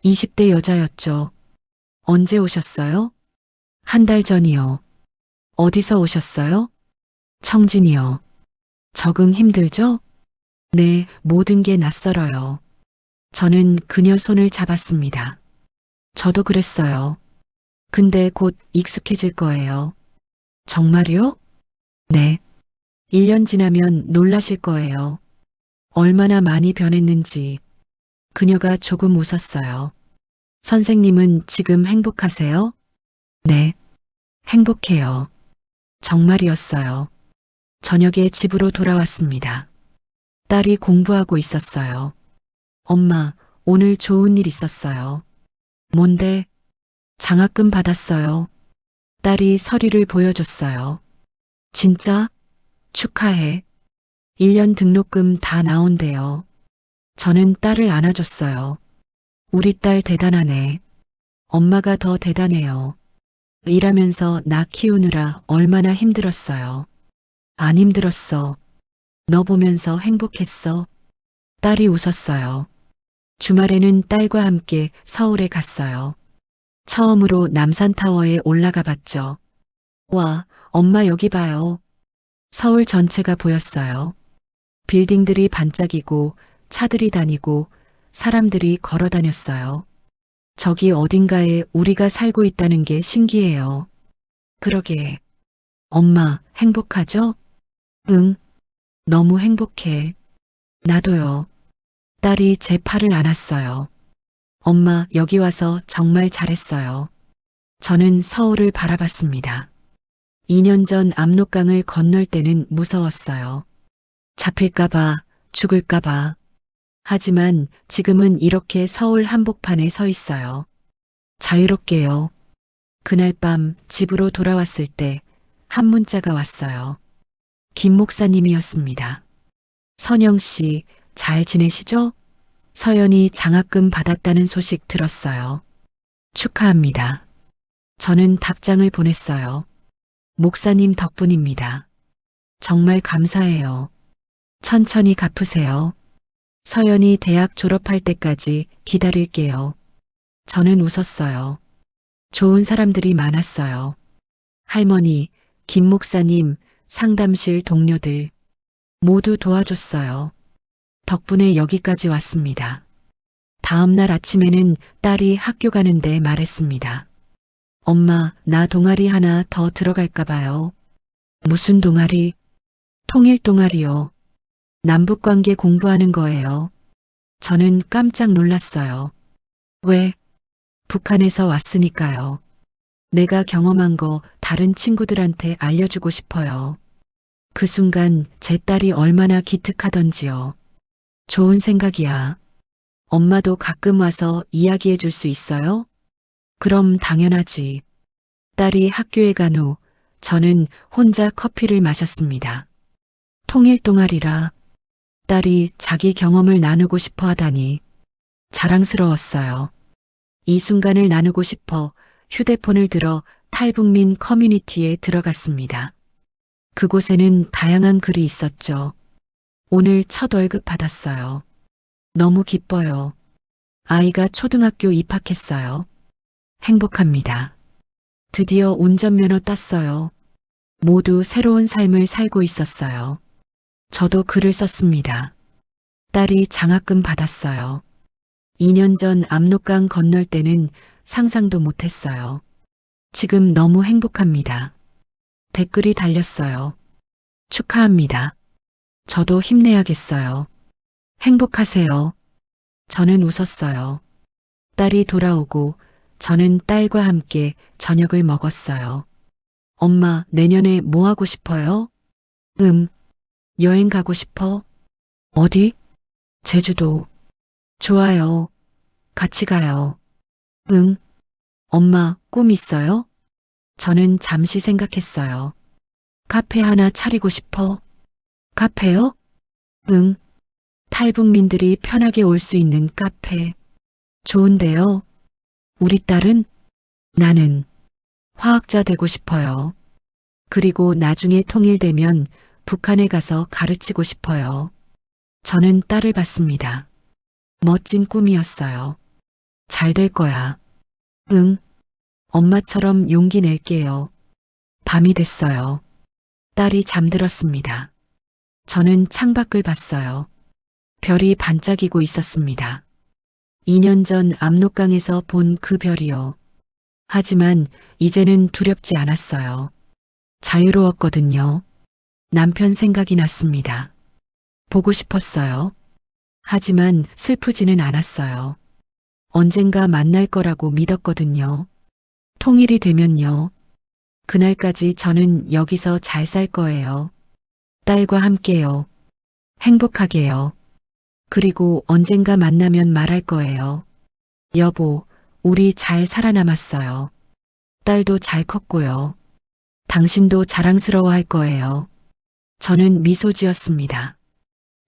[SPEAKER 1] 20대 여자였죠. 언제 오셨어요? 한 달 전이요. 어디서 오셨어요? 청진이요. 적응 힘들죠? 네, 모든 게 낯설어요. 저는 그녀 손을 잡았습니다. 저도 그랬어요. 근데 곧 익숙해질 거예요. 정말요? 네. 1년 지나면 놀라실 거예요. 얼마나 많이 변했는지. 그녀가 조금 웃었어요. 선생님은 지금 행복하세요? 네. 행복해요. 정말이었어요. 저녁에 집으로 돌아왔습니다. 딸이 공부하고 있었어요. 엄마, 오늘 좋은 일 있었어요. 뭔데? 장학금 받았어요. 딸이 서류를 보여줬어요. 진짜? 축하해. 1년 등록금 다 나온대요. 저는 딸을 안아줬어요. 우리 딸 대단하네. 엄마가 더 대단해요. 일하면서 나 키우느라 얼마나 힘들었어요. 안 힘들었어. 너 보면서 행복했어. 딸이 웃었어요. 주말에는 딸과 함께 서울에 갔어요. 처음으로 남산타워에 올라가 봤죠. 와, 엄마 여기 봐요. 서울 전체가 보였어요. 빌딩들이 반짝이고 차들이 다니고 사람들이 걸어 다녔어요. 저기 어딘가에 우리가 살고 있다는 게 신기해요. 그러게. 엄마, 행복하죠? 응. 너무 행복해. 나도요. 딸이 제 팔을 안았어요. 엄마, 여기 와서 정말 잘했어요. 저는 서울을 바라봤습니다. 2년 전 압록강을 건널 때는 무서웠어요. 잡힐까봐, 죽을까봐. 하지만 지금은 이렇게 서울 한복판에 서 있어요. 자유롭게요. 그날 밤 집으로 돌아왔을 때 한 문자가 왔어요. 김 목사님이었습니다. 선영 씨, 잘 지내시죠? 서연이 장학금 받았다는 소식 들었어요. 축하합니다. 저는 답장을 보냈어요. 목사님 덕분입니다. 정말 감사해요. 천천히 갚으세요. 서연이 대학 졸업할 때까지 기다릴게요. 저는 웃었어요. 좋은 사람들이 많았어요. 할머니, 김 목사님, 상담실 동료들 모두 도와줬어요. 덕분에 여기까지 왔습니다. 다음 날 아침에는 딸이 학교 가는데 말했습니다. 엄마, 나 동아리 하나 더 들어갈까 봐요. 무슨 동아리? 통일 동아리요. 남북관계 공부하는 거예요. 저는 깜짝 놀랐어요. 왜? 북한에서 왔으니까요. 내가 경험한 거 다른 친구들한테 알려주고 싶어요. 그 순간 제 딸이 얼마나 기특하던지요. 좋은 생각이야. 엄마도 가끔 와서 이야기해 줄 수 있어요? 그럼 당연하지. 딸이 학교에 간 후 저는 혼자 커피를 마셨습니다. 통일 동아리라 딸이 자기 경험을 나누고 싶어 하다니 자랑스러웠어요. 이 순간을 나누고 싶어 휴대폰을 들어 탈북민 커뮤니티에 들어갔습니다. 그곳에는 다양한 글이 있었죠. 오늘 첫 월급 받았어요. 너무 기뻐요. 아이가 초등학교 입학했어요. 행복합니다. 드디어 운전면허 땄어요. 모두 새로운 삶을 살고 있었어요. 저도 글을 썼습니다. 딸이 장학금 받았어요. 2년 전 압록강 건널 때는 상상도 못했어요. 지금 너무 행복합니다. 댓글이 달렸어요. 축하합니다. 저도 힘내야겠어요. 행복하세요. 저는 웃었어요. 딸이 돌아오고 저는 딸과 함께 저녁을 먹었어요. 엄마, 내년에 뭐 하고 싶어요? 여행 가고 싶어. 어디? 제주도. 좋아요. 같이 가요. 응. 엄마, 꿈 있어요? 저는 잠시 생각했어요. 카페 하나 차리고 싶어. 카페요? 응. 탈북민들이 편하게 올 수 있는 카페. 좋은데요. 우리 딸은? 나는 화학자 되고 싶어요. 그리고 나중에 통일되면 북한에 가서 가르치고 싶어요. 저는 딸을 봤습니다. 멋진 꿈이었어요. 잘 될 거야. 응. 엄마처럼 용기 낼게요. 밤이 됐어요. 딸이 잠들었습니다. 저는 창밖을 봤어요. 별이 반짝이고 있었습니다. 2년 전 압록강에서 본 그 별이요. 하지만 이제는 두렵지 않았어요. 자유로웠거든요. 남편 생각이 났습니다. 보고 싶었어요. 하지만 슬프지는 않았어요. 언젠가 만날 거라고 믿었거든요. 통일이 되면요. 그날까지 저는 여기서 잘 살 거예요. 딸과 함께요. 행복하게요. 그리고 언젠가 만나면 말할 거예요. 여보, 우리 잘 살아남았어요. 딸도 잘 컸고요. 당신도 자랑스러워 할 거예요. 저는 미소 지었습니다.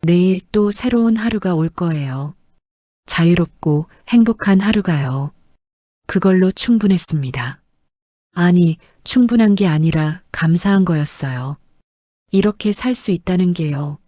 [SPEAKER 1] 내일 또 새로운 하루가 올 거예요. 자유롭고 행복한 하루가요. 그걸로 충분했습니다. 아니, 충분한 게 아니라 감사한 거였어요. 이렇게 살 수 있다는 게요.